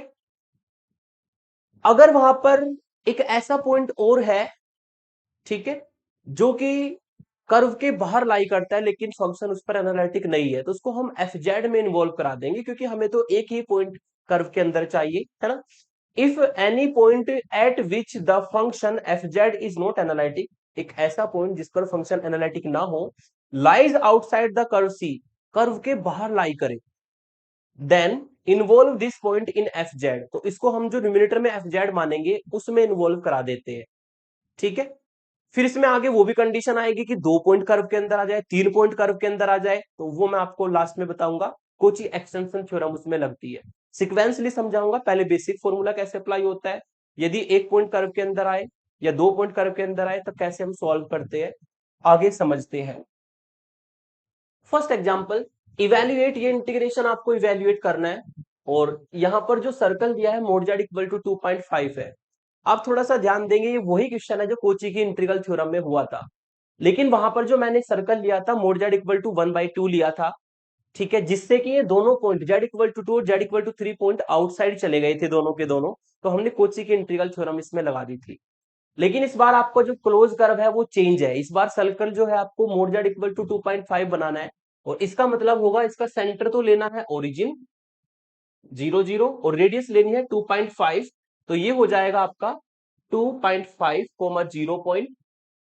Speaker 1: अगर वहां पर एक ऐसा पॉइंट और है, ठीक है, जो कि कर्व के बाहर लाई करता है लेकिन फंक्शन उस पर एनालिटिक नहीं है, तो उसको हम एफ जेड में इन्वॉल्व करा देंगे, क्योंकि हमें तो एक ही पॉइंट कर्व के अंदर चाहिए, है ना। If any point at which the function F Z is not analytic, एक ऐसा पॉइंट जिस पर फंक्शन एनालिटिक ना हो, lies outside the curve C, curve के बाहर लाई करे, then involve this point in F Z, तो इसको हम जो न्यूमिनेटर में एफ जेड मानेंगे उसमें इन्वॉल्व करा देते हैं। ठीक है, फिर इसमें आगे वो भी कंडीशन आएगी कि 2 पॉइंट कर्व के अंदर आ जाए, 3 पॉइंट कर्व के अंदर आ जाए, तो वो मैं आपको लास्ट में बताऊंगा। कोची एक्सटेंशन थ्योरम उसमें लगती है। सिक्वेंसली समझाऊंगा, पहले बेसिक फॉर्मूला कैसे अप्लाई होता है, यदि 1 पॉइंट कर्व के अंदर आए या 2 पॉइंट कर्व के अंदर आए तो कैसे हम सॉल्व करते हैं, आगे समझते हैं। फर्स्ट एग्जांपल, इवेल्युएट, ये इंटीग्रेशन आपको इवेल्युएट करना है, और यहां पर जो सर्कल दिया है मोड जेड इक्वल टू 2.5 है। आप थोड़ा सा ध्यान देंगे, ये वही क्वेश्चन है जो कोची की इंटीग्रल थ्योरम में हुआ था, लेकिन वहां पर जो मैंने सर्कल लिया था मोड जेड इक्वल टू 1/2 लिया था। ठीक है, जिससे कि ये दोनों पॉइंट जेड इक्वल टू 2 और Z equal to 3 point outside चले गए थे दोनों के दोनों, तो हमने कोची की इंटीग्रल थ्योरम इसमें लगा दी थी। लेकिन इस बार आपका जो क्लोज कर्व है वो चेंज है, इस बार सर्कल जो है आपको मोड जेड इक्वल टू 2.5 बनाना है, और इसका मतलब होगा इसका सेंटर तो लेना है ओरिजिन 0 0 और रेडियस लेनी है 2.5, तो ये हो जाएगा आपका 2.5 कोमा 0 पॉइंट,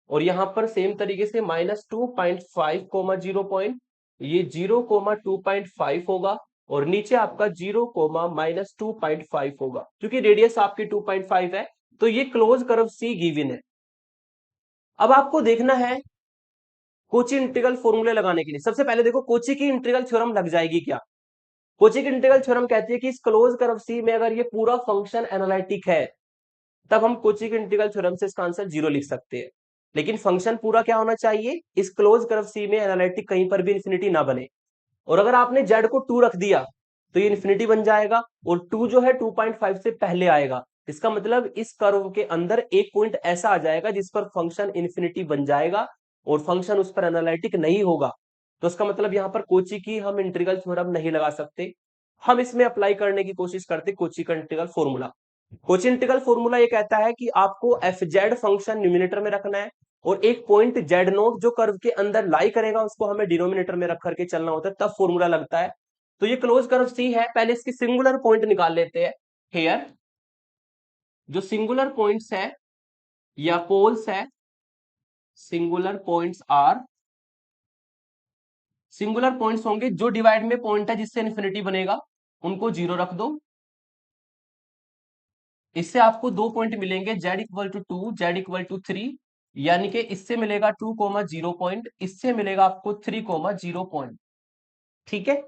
Speaker 1: और यहां पर सेम तरीके से -2.5 कोमा 0 पॉइंट, ये 0 कोमा 2.5 होगा, और नीचे आपका 0 कोमा -2.5 होगा, क्योंकि रेडियस आपकी 2.5 है, तो ये क्लोज कर्व सी गिवन है। अब आपको देखना है कोची इंटीग्रल फॉर्मूले लगाने के लिए, सबसे पहले देखो कोची की इंटीग्रल थ्योरम लग जाएगी क्या। कोची की इंटीग्रल थ्योरम कहती है कि इस क्लोज कर्व सी में अगर ये पूरा फंक्शन एनालिटिक है, तब हम कोची की इंटीग्रल थ्योरम से इसका आंसर 0 लिख सकते हैं। लेकिन फंक्शन पूरा क्या होना चाहिए, इस क्लोज कर्व सी में एनालिटिक कहीं पर भी इंफिनिटी ना बने, और अगर आपने जेड को 2 रख दिया तो ये इन्फिनिटी बन जाएगा, और 2 जो है 2.5 से पहले आएगा, इसका मतलब इस कर्व के अंदर एक पॉइंट ऐसा आ जाएगा जिस पर फंक्शन इन्फिनिटी बन जाएगा और फंक्शन उस पर एनालिटिक नहीं होगा, तो इसका मतलब यहां पर कोची की हम इंटीग्रल थ्योरम नहीं लगा सकते। हम इसमें अप्लाई करने की कोशिश करते कोची का integral formula. Kochi integral formula ये कहता है कि आपको एफ जेड फंक्शन न्यूमिनेटर में रखना है, और एक पॉइंट जेड नोट जो कर्व के अंदर लाई करेगा उसको हमें डिनोमिनेटर में रख करके चलना होता है, तब फॉर्मूला लगता है। तो ये क्लोज कर्व सी है, पहले इसकी सिंगुलर पॉइंट निकाल लेते हैं। हेयर जो सिंगुलर पॉइंट्स है या पोल्स है, singular points are, singular points होंगे जो डिवाइड में पॉइंट है जिससे इन्फिनिटी बनेगा, उनको 0 रख दो। इससे आपको 2 पॉइंट मिलेंगे, Z equal to 2, Z equal to 3, यानी कि इससे मिलेगा 2, 0 पॉइंट, इससे मिलेगा आपको 3, 0 पॉइंट। ठीक है,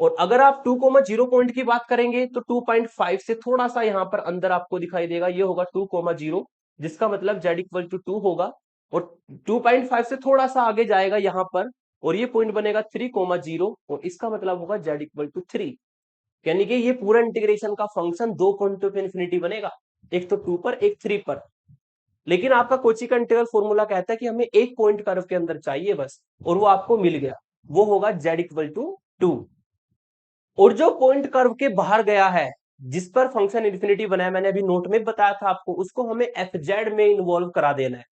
Speaker 1: और अगर आप 2, 0 पॉइंट की बात करेंगे तो 2.5 से थोड़ा सा यहां पर अंदर आपको दिखाई देगा, ये होगा 2, 0, जिसका मतलब जेड इक्वल टू 2 होगा, और 2.5 से थोड़ा सा आगे जाएगा यहां पर, और ये पॉइंट बनेगा 3, 0, और इसका मतलब होगा जेड इक्वल टू 3, यानी कि ये पूरा इंटीग्रेशन का फंक्शन 2 पॉइंटों पे इन्फिनिटी बनेगा, एक तो 2 पर एक 3 पर। लेकिन आपका कोची का इंटीग्रल फॉर्मूला कहता है कि हमें एक पॉइंट कर्व के अंदर चाहिए बस, और वो आपको मिल गया, वो होगा जेड इक्वल टू 2। और जो पॉइंट कर्व के बाहर गया है जिस पर फंक्शन इन्फिनिटी बनाया, मैंने अभी नोट में बताया था आपको, उसको हमें एफ जेड में इन्वॉल्व करा देना है।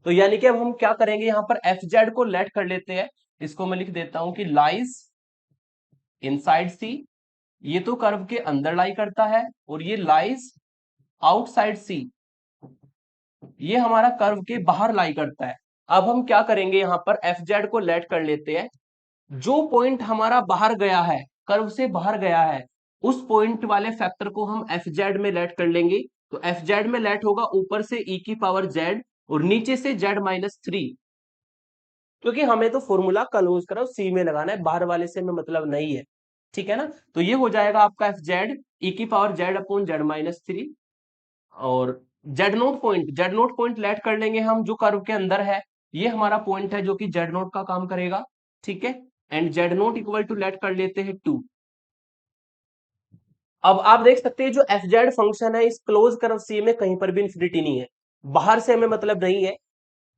Speaker 1: तो यानी कि अब हम क्या करेंगे, यहां पर एफ जेड को लेट कर लेते हैं, इसको मैं लिख देता हूं कि लाइज इनसाइड सी, ये तो कर्व के अंदर लाई करता है, और ये लाइज आउटसाइड सी, ये हमारा कर्व के बाहर लाई करता है। अब हम क्या करेंगे, यहां पर एफ जेड को लेट कर लेते हैं, जो पॉइंट हमारा बाहर गया है, कर्व से बाहर गया है, उस पॉइंट वाले फैक्टर को हम एफ जेड में लेट कर लेंगे। तो एफ जेड में लेट होगा ऊपर से ई की पावर जेड और नीचे से जेड-3, क्योंकि हमें तो फॉर्मूला क्लोज करो सी में लगाना है, बाहर वाले से हमें मतलब नहीं है। ठीक है ना, तो ये हो जाएगा आपका एफ जेड ई की पावर जेड अपॉन जेड-3, और जेड नोट पॉइंट लेट कर लेंगे हम जो कर्व के अंदर है, ये हमारा पॉइंट है जो कि जेड नोट का काम करेगा। ठीक है, and Z note equal to let कर लेते हैं 2। अब आप देख सकते हैं जो एफ जेड फंक्शन है इस क्लोज कर्व सी में कहीं पर भी इंफिनिटी नहीं है, बाहर से हमें मतलब नहीं है,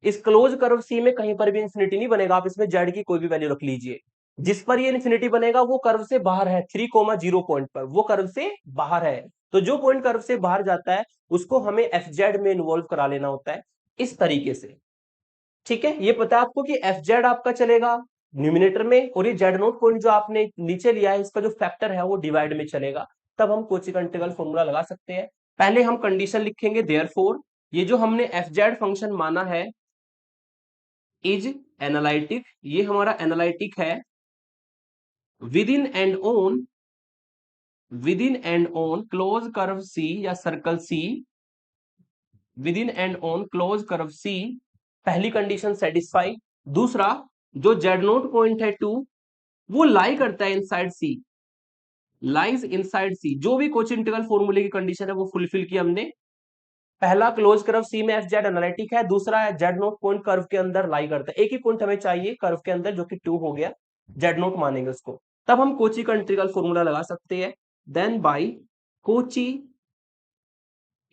Speaker 1: इस क्लोज कर्व सी में कहीं पर भी इंफिनिटी नहीं बनेगा, आप इसमें जेड की कोई भी वैल्यू रख लीजिए, जिस पर ये इंफिनिटी बनेगा वो कर्व से बाहर है, 3, 0 पॉइंट पर, वो कर्व से बाहर है। तो जो पॉइंट कर्व से बाहर जाता है उसको हमें एफ जेड में इन्वॉल्व करा लेना होता है इस तरीके से। ठीक है, ये पता है आपको कि एफ जेड आपका चलेगा न्यूमिनेटर में, और ये जेड नोट पॉइंट जो आपने नीचे लिया है इसका जो फैक्टर है वो डिवाइड में चलेगा, तब हम कोची का इंटीग्रल फॉर्मूला लगा सकते हैं। पहले हम कंडीशन लिखेंगे, देयरफॉर ये जो हमने एफ जेड फंक्शन माना है इज एनालिटिक, ये हमारा एनालिटिक है within and on within and on close curve C या circle C, within and on close curve C, पहली कंडीशन सेटिस्फाई। दूसरा, जो जेड नोट पॉइंट है 2, वो लाई करता है inside C, lies inside C. जो भी कोची इंटीग्रल फॉर्मूले की कंडीशन है वो फुलफिल की हमने। पहला, क्लोज कर्व सी में एफ जेड एनालिटिक है। दूसरा है जेड नोट पॉइंट कर्व के अंदर लाई करता है। एक ही पॉइंट हमें चाहिए कर्व के अंदर, जो कि 2 हो गया, जेड नोट मानेंगे उसको। तब हम कोची का इंटीग्रल फॉर्मूला लगा सकते हैं। Then by Cauchy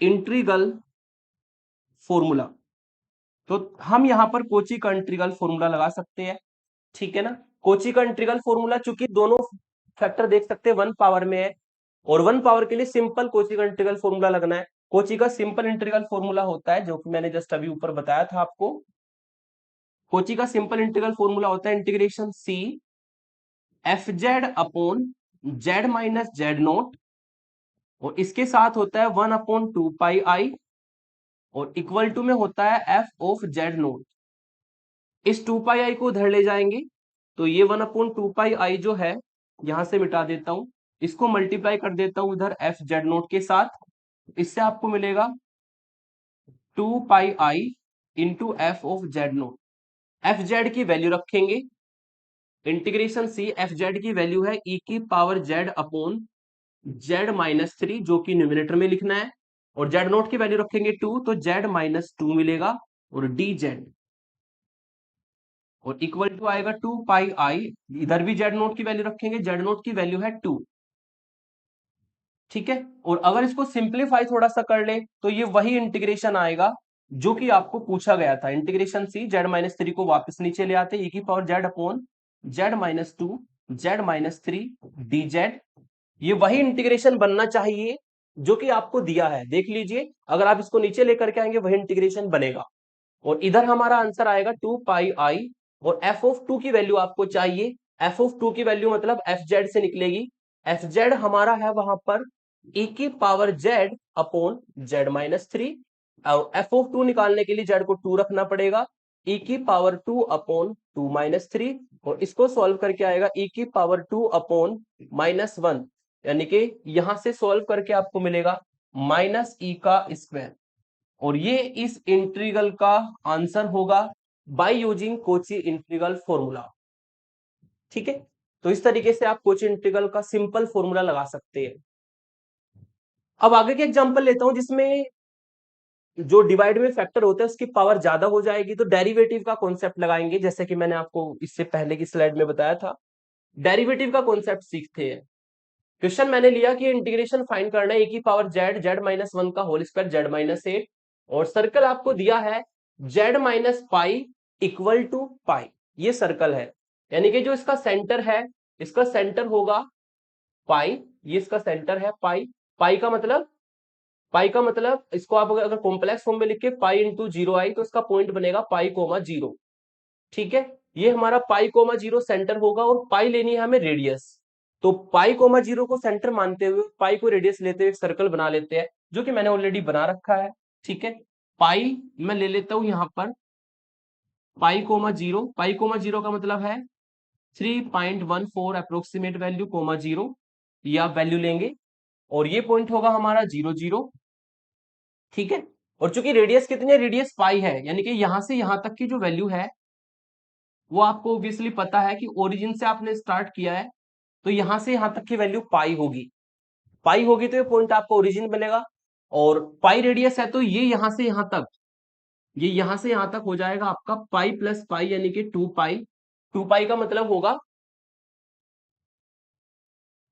Speaker 1: integral formula, तो हम यहां पर कोची का इंटीग्रल फॉर्मूला लगा सकते हैं। ठीक है ना। कोची का इंटीग्रल फॉर्मूला, चूंकि दोनों फैक्टर देख सकते हैं 1 पावर में है, और 1 पावर के लिए सिंपल कोची का इंटीग्रल फॉर्मूला लगना है। कोची का सिंपल इंटीग्रल फॉर्मूला होता है, जो कि मैंने जस्ट अभी ऊपर बताया था आपको। कोची का सिंपल इंटीग्रल फॉर्मूला होता है integration C F Z upon Z minus Z nought, और इसके साथ होता है 1/2 पाई आई, और इक्वल टू में होता है एफ ऑफ जेड नोट। इस 2 पाई आई को उधर ले जाएंगे, तो ये 1/2 पाई आई जो है, यहां से मिटा देता हूं, इसको मल्टीप्लाई कर देता हूं उधर एफ जेड नोट के साथ। इससे आपको मिलेगा 2 pi i into f of Z naught. F z की वैल्यू रखेंगे, इंटीग्रेशन सी एफ जेड की वैल्यू है ई की power z upon Z minus 3, जो कि न्यूमिनेटर में लिखना है, और जेड नोट की वैल्यू रखेंगे 2, तो जेड माइनस 2 मिलेगा, और डी जेड, और इक्वल टू आएगा 2 पाई आई। इधर भी जेड नोट की वैल्यू रखेंगे, जेड नोट की वैल्यू है 2। ठीक है। और अगर इसको सिंप्लीफाई थोड़ा सा कर ले, तो ये वही इंटीग्रेशन आएगा जो कि आपको पूछा गया था। इंटीग्रेशन सी जेड-3 को वापस नीचे ले आते, ई की पावर जेड अपॉन जेड-2 जेड-3 डी जेड। ये वही इंटीग्रेशन बनना चाहिए जो कि आपको दिया है, देख लीजिए। अगर आप इसको नीचे लेकर के आएंगे, वही इंटीग्रेशन बनेगा, और इधर हमारा आंसर आएगा 2 पाई आई। और एफ ऑफ 2 की वैल्यू आपको चाहिए। एफ ऑफ 2 की वैल्यू मतलब एफ जेड से निकलेगी। एफ जेड हमारा है वहां पर ई की पावर जेड अपॉन जेड-3, और एफ ऑफ 2 निकालने के लिए जेड को 2 रखना पड़ेगा, ई की पावर 2 अपॉन 2-3, और इसको सॉल्व करके आएगा ई की पावर 2 अपॉन -1, यानी कि यहां से सॉल्व करके आपको मिलेगा माइनस ई का स्क्वायर, और ये इस इंटीग्रल का आंसर होगा by using Kochi integral formula. ठीक है। तो इस तरीके से आप कोची इंटीग्रल का सिंपल फॉर्मूला लगा सकते हैं। अब आगे के एग्जांपल लेता हूं, जिसमें जो डिवाइड में फैक्टर होता है उसकी पावर ज्यादा हो जाएगी, तो डेरिवेटिव का कॉन्सेप्ट लगाएंगे, जैसे कि मैंने आपको इससे पहले की स्लाइड में बताया था। डेरिवेटिव का कॉन्सेप्ट सीखते हैं। क्वेश्चन मैंने लिया कि इंटीग्रेशन फाइंड करना है, ए की पावर जेड जेड-1 का होल स्क्वायर जेड-8, और सर्कल आपको दिया है z-पाई इक्वल टू पाई। ये सर्कल है, यानी कि जो इसका सेंटर है, इसका सेंटर होगा पाई, ये इसका सेंटर है पाई। पाई का मतलब, पाई का मतलब इसको आप अगर कॉम्प्लेक्स फॉर्म में लिख के पाई इंटू 0 आई, तो इसका पॉइंट बनेगा पाई कोमा 0। ठीक है। ये हमारा पाई कोमा 0 सेंटर होगा, और पाई लेनी है हमें रेडियस। तो पाई कोमा 0 को सेंटर मानते हुए पाई को रेडियस लेते हुए एक सर्कल बना लेते हैं, जो कि मैंने ऑलरेडी बना रखा है। ठीक है। पाई मैं ले लेता हूं यहां पर पाई कोमा 0, पाई कोमा 0 का मतलब है 3.14 अप्रोक्सीमेट वैल्यू कोमा 0, ये आप वैल्यू लेंगे, और ये पॉइंट होगा हमारा 0 0। ठीक है। और चूंकि रेडियस कितनी है, रेडियस पाई है, यानी कि यहां से यहां तक की जो वैल्यू है वो आपको ऑब्वियसली पता है कि ओरिजिन से आपने स्टार्ट किया है, तो यहां से यहां तक की वैल्यू पाई होगी। पाई होगी तो ये पॉइंट आपका ओरिजिन बनेगा, और पाई रेडियस है, तो ये यहां से यहां तक, ये यहां से यहां तक हो जाएगा आपका पाई प्लस पाई, यानी कि 2 पाई। 2 पाई का मतलब होगा,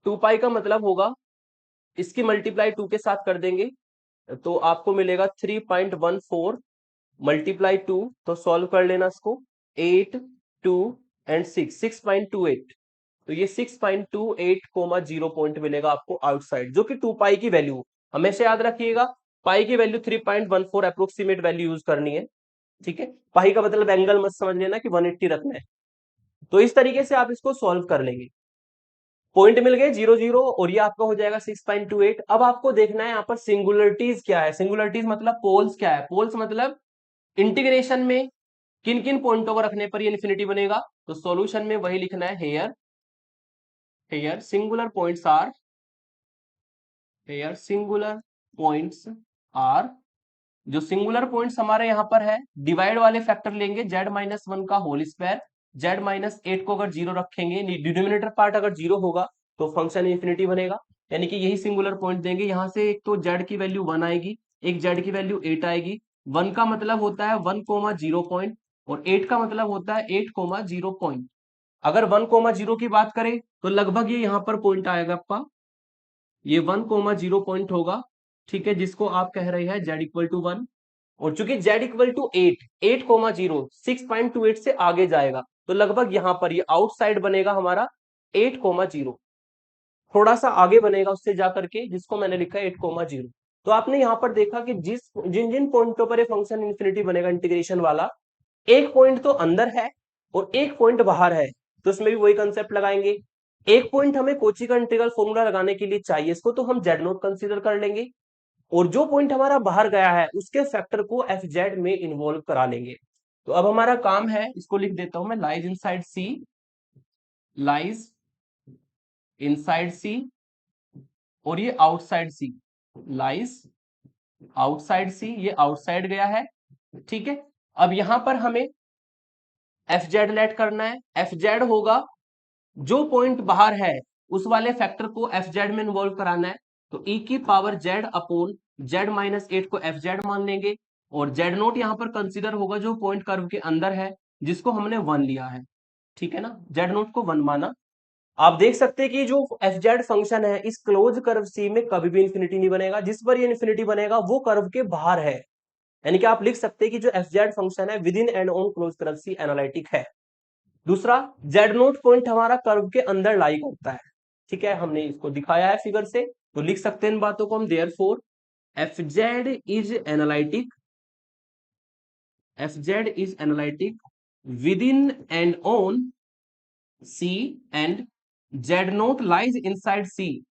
Speaker 1: 2 पाई का मतलब होगा, इसकी मल्टीप्लाई 2 के साथ कर देंगे, तो आपको मिलेगा 3.14 मल्टीप्लाई 2, तो सॉल्व कर लेना इसको, 8 2 एंड 6 6.28, तो ये 6.28, 0 मिलेगा आपको आउटसाइड, जो कि 2 पाई की वैल्यू। हमेशा याद रखिएगा, पाई की वैल्यू 3.14 अप्रोक्सीमेट वैल्यू यूज करनी है। ठीक है। पाई का मतलब एंगल मत समझ लेना कि 180 रखना है। तो इस तरीके से आप इसको सॉल्व कर लेंगे। पॉइंट मिल गए 0 0, और ये आपका हो जाएगा 6.28। अब आपको देखना है यहाँ पर सिंगुलरिटीज क्या है। सिंगुलरिटीज मतलब पोल्स क्या है। पोल्स मतलब इंटीग्रेशन में किन किन पॉइंटों को रखने पर ये इन्फिनिटी बनेगा, तो सॉल्यूशन में वही लिखना है, here here singular points are here singular points are, जो सिंगुलर पॉइंट्स हमारे यहाँ पर है, डिवाइड वाले फैक्टर लेंगे z-1 का होल स्क्वायर, z-8 को अगर जीरो रखेंगे, डिनोमिनेटर पार्ट अगर जीरो होगा तो फंक्शन इन्फिनिटी बनेगा, यानी कि यही सिंगुलर पॉइंट देंगे। यहाँ से एक तो z की वैल्यू 1 आएगी, एक z की वैल्यू 8 आएगी। 1 का मतलब होता है 1,0 पॉइंट, और 8 का मतलब होता है 8,0 पॉइंट। अगर 1,0 की बात करें तो लगभग ये यहाँ पर पॉइंट आएगा आपका, ये 1,0 पॉइंट होगा, ठीक है, जिसको आप कह रहे हैं z=1। और चूंकि z=8, 8,0 6.28 से आगे जाएगा तो लगभग यहां पर ये आउटसाइड बनेगा हमारा 8,0, थोड़ा सा आगे बनेगा उससे जाकर के, जिसको मैंने लिखा है 8,0। तो आपने यहां पर देखा कि जिन जिन पॉइंटों पर ये फंक्शन इन्फिनिटी बनेगा इंटीग्रेशन वाला, एक पॉइंट तो अंदर है और एक पॉइंट बाहर है, तो इसमें भी वही कंसेप्ट लगाएंगे। एक पॉइंट हमें कोची का इंटीग्रल फॉर्मूला लगाने के लिए चाहिए, इसको तो हम जेड नोट कंसीडर कर लेंगे, और जो पॉइंट हमारा बाहर गया है उसके फैक्टर को एफ जेड में इन्वॉल्व करा लेंगे। तो अब हमारा काम है, इसको लिख देता हूं मैं, lies inside C, lies inside C, और ये outside C, lies outside C, ये आउटसाइड गया है, ठीक है। अब यहां पर हमें एफ जेड लेट करना है, एफ जेड होगा जो पॉइंट बाहर है उस वाले फैक्टर को एफ जेड में इन्वॉल्व कराना है, तो ई की पावर जेड अपॉन z-8 को एफ जेड मान लेंगे, और जेड नोट यहां पर कंसीडर होगा जो पॉइंट कर्व के अंदर है, जिसको हमने 1 लिया है, ठीक है ना, जेड नोट को 1 माना। आप देख सकते हैं कि जो एफ जेड फंक्शन है इस क्लोज कर्व सी में कभी भी इंफिनिटी नहीं बनेगा, जिस पर ये इंफिनिटी बनेगा वो कर्व के बाहर है, यानी कि आप लिख सकते हैं कि जो एफ जेड फंक्शन है within and on close curve C analytic है। दूसरा, जेड नोट पॉइंट हमारा कर्व के अंदर लाई करता है, ठीक है, हमने इसको दिखाया है फिगर से, तो लिख सकते हैं इन बातों को हम, therefore F Z is analytic, F Z is analytic within and on C, and Z nought lies inside C,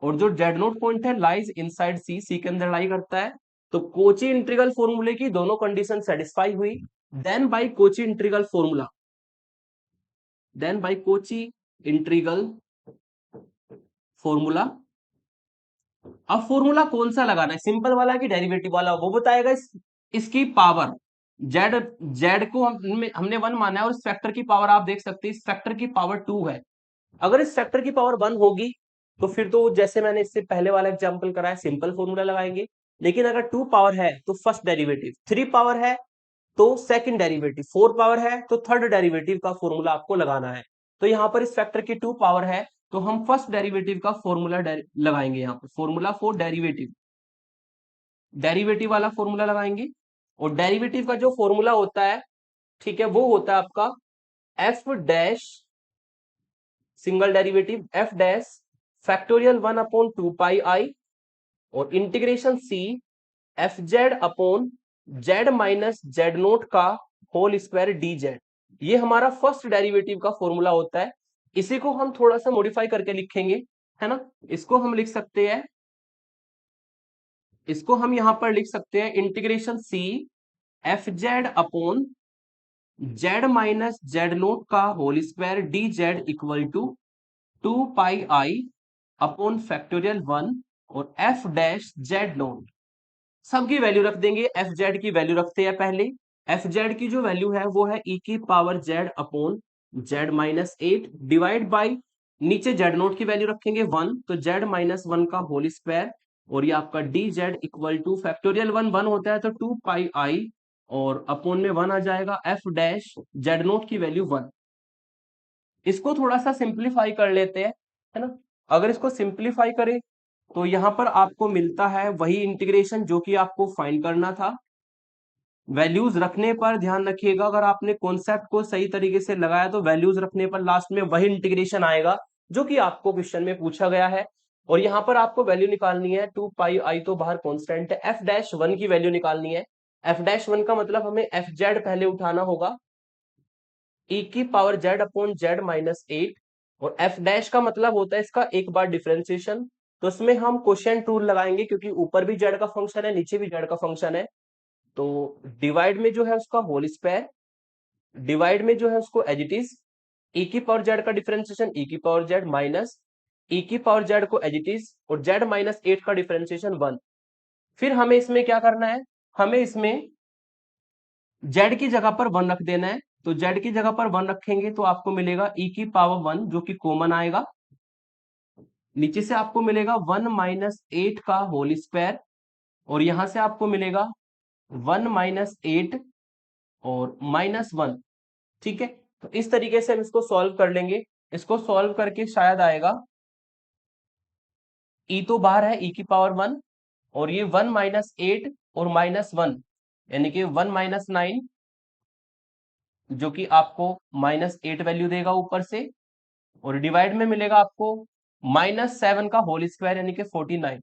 Speaker 1: और जो जेड नोट पॉइंट है लाइज इनसाइड सी, सी के अंदर लाई करता है। तो कोची इंटीग्रल फॉर्मूले की दोनों कंडीशन सेटिस्फाई हुई, then by Cauchy integral formula, then by Cauchy integral formula, अब फॉर्मूला कौन सा लगाना है, सिंपल वाला कि डेरिवेटिव वाला, वो बताएगा। इसकी पावर जेड, जेड को हमने 1 माना है, और इस फैक्टर की पावर आप देख सकते हैं, इस फैक्टर की पावर 2 है। अगर इस फैक्टर की पावर 1 होगी तो फिर तो जैसे मैंने इससे पहले वाला एग्जांपल कराया, सिंपल फॉर्मूला लगाएंगे। लेकिन अगर 2 पावर है तो फर्स्ट डेरिवेटिव, 3 पावर है तो सेकंड डेरिवेटिव, 4 पावर है तो थर्ड डेरिवेटिव का फॉर्मूला आपको लगाना है। तो यहां पर इस फैक्टर की 2 पावर है तो हम फर्स्ट डेरिवेटिव का फॉर्मूला लगाएंगे, यहां पर फॉर्मूला फॉर डेरिवेटिव, डेरिवेटिव वाला फॉर्मूला लगाएंगे। और डेरिवेटिव का जो फॉर्मूला होता है, ठीक है, वो होता है आपका F dash, single derivative F dash factorial 1/2 pi, और integration C F Z upon Z minus Z note का होल स्क्वायर डी जेड, ये हमारा फर्स्ट डेरिवेटिव का फॉर्मूला होता है। इसी को हम थोड़ा सा मॉडिफाई करके लिखेंगे, है ना, इसको हम लिख सकते हैं, इसको हम यहां पर लिख सकते हैं integration C F Z upon Z minus Z note का whole square D z equal to 2 pi upon factorial 1, और एफ डैश जेड नोट सबकी वैल्यू रख देंगे, एफ जेड की वैल्यू रखते हैं पहले। एफ जेड की जो वैल्यू है वो है ई की power z upon z-8 divide by, नीचे जेड नोट की वैल्यू रखेंगे 1, तो z-1 का होल स्क्वायर, और ये आपका D z equal to factorial 1 होता है तो 2 पाई, और अपॉन में 1 आ जाएगा, एफ डैश जेड नोट की वैल्यू 1। इसको थोड़ा सा सिंप्लीफाई कर लेते हैं, है ना। अगर इसको सिंप्लीफाई करें तो यहां पर आपको मिलता है वही इंटीग्रेशन जो कि आपको फाइंड करना था। वैल्यूज रखने पर ध्यान रखिएगा, अगर आपने कॉन्सेप्ट को सही तरीके से लगाया तो वैल्यूज रखने पर लास्ट में वही इंटीग्रेशन आएगा जो कि आपको क्वेश्चन में पूछा गया है। और यहां पर आपको वैल्यू निकालनी है 2 पाई, तो बाहर कॉन्स्टेंट है, एफ डैश 1 की वैल्यू निकालनी है। एफ डैश 1 का मतलब हमें एफ जेड पहले उठाना होगा, ई की पावर जेड अपॉन z-8, और एफ डैश का मतलब होता है इसका एक बार डिफरेंशिएशन, तो इसमें हम क्वोशिएंट रूल लगाएंगे क्योंकि ऊपर भी जेड का फंक्शन है नीचे भी जेड का फंक्शन है। तो डिवाइड में जो है उसका होल स्क्वायर, डिवाइड में जो है उसको एज इट इज, ई की पावर जेड का डिफरेंशिएशन ई की पावर जेड माइनस e की पावर z को एज इट इज, और z माइनस 8 का डिफरेंशिएशन 1। फिर हमें इसमें क्या करना है, हमें इसमें z की जगह पर 1 रख देना है। तो z की जगह पर 1 रखेंगे तो आपको मिलेगा e की पावर 1 जो कि कॉमन आएगा, नीचे से आपको मिलेगा 1 माइनस 8 का होल स्क्वायर, और यहां से आपको मिलेगा 1 माइनस 8 और -1। ठीक है, तो इस तरीके से हम इसको सॉल्व कर लेंगे। इसको सॉल्व करके शायद आएगा, e तो बाहर है, e की पावर 1, और ये 1 माइनस 8 और -1 यानी कि 1 माइनस 9, जो कि आपको -8 वैल्यू देगा ऊपर से, और डिवाइड में मिलेगा आपको -7 का होल स्क्वायर यानी कि 49।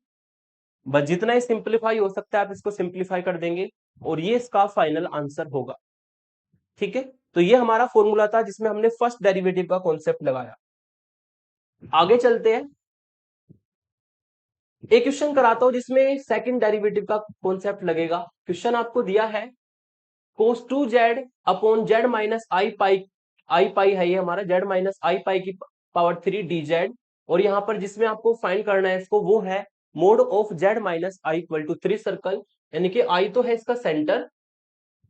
Speaker 1: बस जितना ही सिंप्लीफाई हो सकता है आप इसको सिंप्लीफाई कर देंगे, और ये इसका फाइनल आंसर होगा। ठीक है, तो ये हमारा फॉर्मूला था जिसमें हमने फर्स्ट डेरिवेटिव का कॉन्सेप्ट लगाया। आगे चलते हैं, एक क्वेश्चन कराता हूं जिसमें सेकंड डेरिवेटिव का कॉन्सेप्ट लगेगा। क्वेश्चन आपको दिया है cos 2z upon z minus i pi है, ये हमारा z माइनस आई पाई की पावर 3 dz, और यहां पर जिसमें आपको फाइंड करना है इसको, वो है mod of z minus I equal to 3 circle, यानी कि आई तो है इसका सेंटर,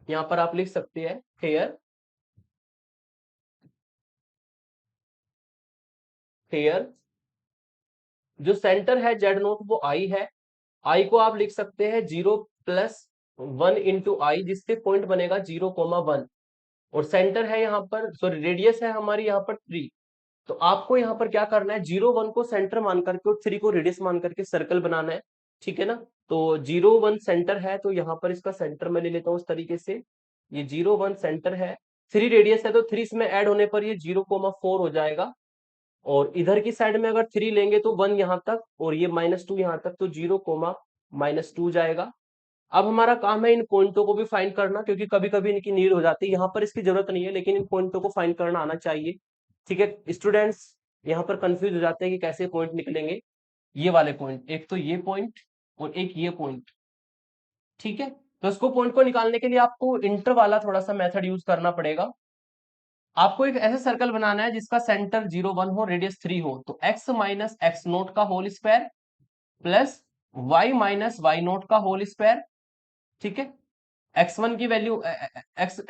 Speaker 1: यहां पर आप लिख सकते हैं हेयर, हेयर जो सेंटर है z नोट वो आई है। आई को आप लिख सकते हैं 0 प्लस 1 इंटू आई, जिससे पॉइंट बनेगा 0,1, और सेंटर है यहाँ पर, सॉरी रेडियस है हमारी यहाँ पर 3। तो आपको यहाँ पर क्या करना है, 0,1 को सेंटर मान करके और 3 को रेडियस मान करके सर्कल बनाना है। ठीक है ना, तो 0,1 सेंटर है, तो यहाँ पर इसका सेंटर मैं ले लेता हूँ इस तरीके से, ये 0,1 सेंटर है, 3 रेडियस है, तो 3 इसमें ऐड होने पर ये 0,4 हो जाएगा, और इधर की साइड में अगर 3 लेंगे तो 1 यहां तक, और ये -2 यहां तक, तो 0,-2 जाएगा। अब हमारा काम है इन पॉइंटों को भी फाइंड करना, क्योंकि कभी कभी इनकी नीड हो जाती है, यहाँ पर इसकी जरूरत नहीं है, लेकिन इन पॉइंटों को फाइंड करना आना चाहिए। ठीक है, स्टूडेंट्स यहाँ पर कंफ्यूज हो जाते हैं कि कैसे पॉइंट निकलेंगे। ये वाले पॉइंट, एक तो ये पॉइंट और एक ये पॉइंट। ठीक है, तो इसको पॉइंट को निकालने के लिए आपको इंटर वाला थोड़ा सा मेथड यूज करना पड़ेगा। आपको एक ऐसा सर्कल बनाना है जिसका सेंटर 0,1 हो, रेडियस 3 हो, तो x माइनस एक्स नोट का whole square plus y minus Y nought का होल स्क्वायर। ठीक है, x1 की वैल्यू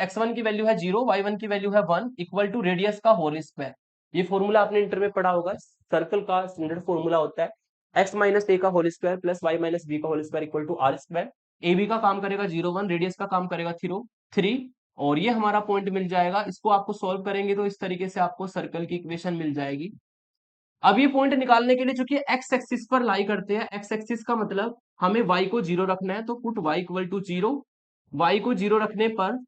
Speaker 1: x1 की वैल्यू है 0, y1 की वैल्यू है 1, इक्वल टू रेडियस का होल स्क्वायर। ये फॉर्मूला आपने इंटर में पढ़ा होगा, सर्कल का स्टैंडर्ड फॉर्मूला होता है x माइनस ए का whole square plus y minus b का whole square equal to r square. A b का काम करेगा 0,1, रेडियस का काम करेगा 3, और ये हमारा पॉइंट मिल जाएगा। इसको आपको सॉल्व करेंगे तो इस तरीके से आपको सर्कल की इक्वेशन मिल जाएगी। अब ये पॉइंट निकालने के लिए, चूंकि एक्स एक्सिस पर लाई करते हैं, एक्स एक्सिस का मतलब हमें y को 0 रखना है, तो put y equal to 0। y को 0 रखने पर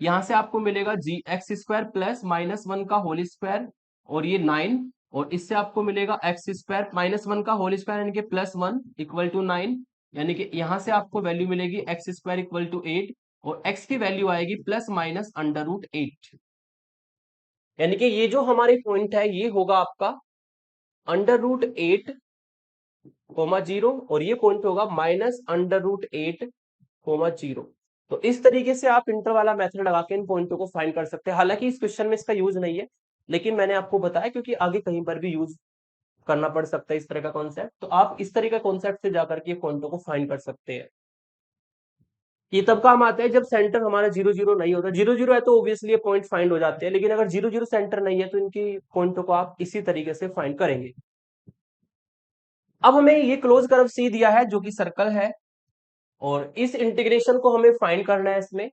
Speaker 1: यहां से आपको मिलेगा जी एक्स स्क्वायर प्लस -1 का होल स्क्वायर, और ये 9, और इससे आपको मिलेगा एक्स स्क्वायर -1 का होल स्क्वायर यानी कि +1 इक्वल टू 9, यानी कि यहां से आपको वैल्यू मिलेगी एक्स स्क्वायर इक्वल टू 8, और x की वैल्यू आएगी ±√8, यानी कि ये जो हमारे पॉइंट है ये होगा आपका √8, 0, और ये पॉइंट होगा -√8, 0। तो इस तरीके से आप इंटर वाला मेथड लगा के इन पॉइंटों को फाइंड कर सकते हैं। हालांकि इस क्वेश्चन में इसका यूज नहीं है, लेकिन मैंने आपको बताया क्योंकि आगे कहीं पर भी यूज करना पड़ सकता है इस तरह का कॉन्सेप्ट, तो आप इस तरह का कॉन्सेप्ट से जाकर के पॉइंटों को फाइंड कर सकते हैं। ये तब काम आता है जब सेंटर हमारा 0,0 नहीं होता। 0,0 है तो ऑब्वियसली पॉइंट फाइंड हो जाते हैं, लेकिन अगर 0,0 सेंटर नहीं है तो इनकी पॉइंटों को आप इसी तरीके से फाइंड करेंगे। अब हमें ये क्लोज कर्व सी दिया है जो कि सर्कल है, और इस इंटीग्रेशन को हमें फाइंड करना है इसमें।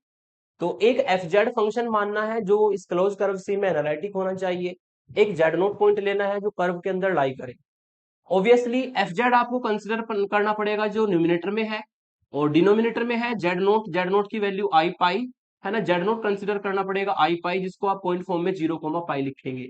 Speaker 1: तो एक एफ जेड फंक्शन मानना है जो इस क्लोज कर्व सी में एनालिटिक होना चाहिए, एक जेड नोट पॉइंट लेना है जो कर्व के अंदर लाई करे। ऑब्वियसली एफ जेड आपको कंसिडर करना पड़ेगा जो न्यूमिनेटर में है, और डिनोमिनेटर में है जेड नोट की वैल्यू आई पाई है ना, जेड नोट कंसिडर करना पड़ेगा आई पाई, जिसको आप पॉइंट फॉर्म में 0,पाई लिखेंगे।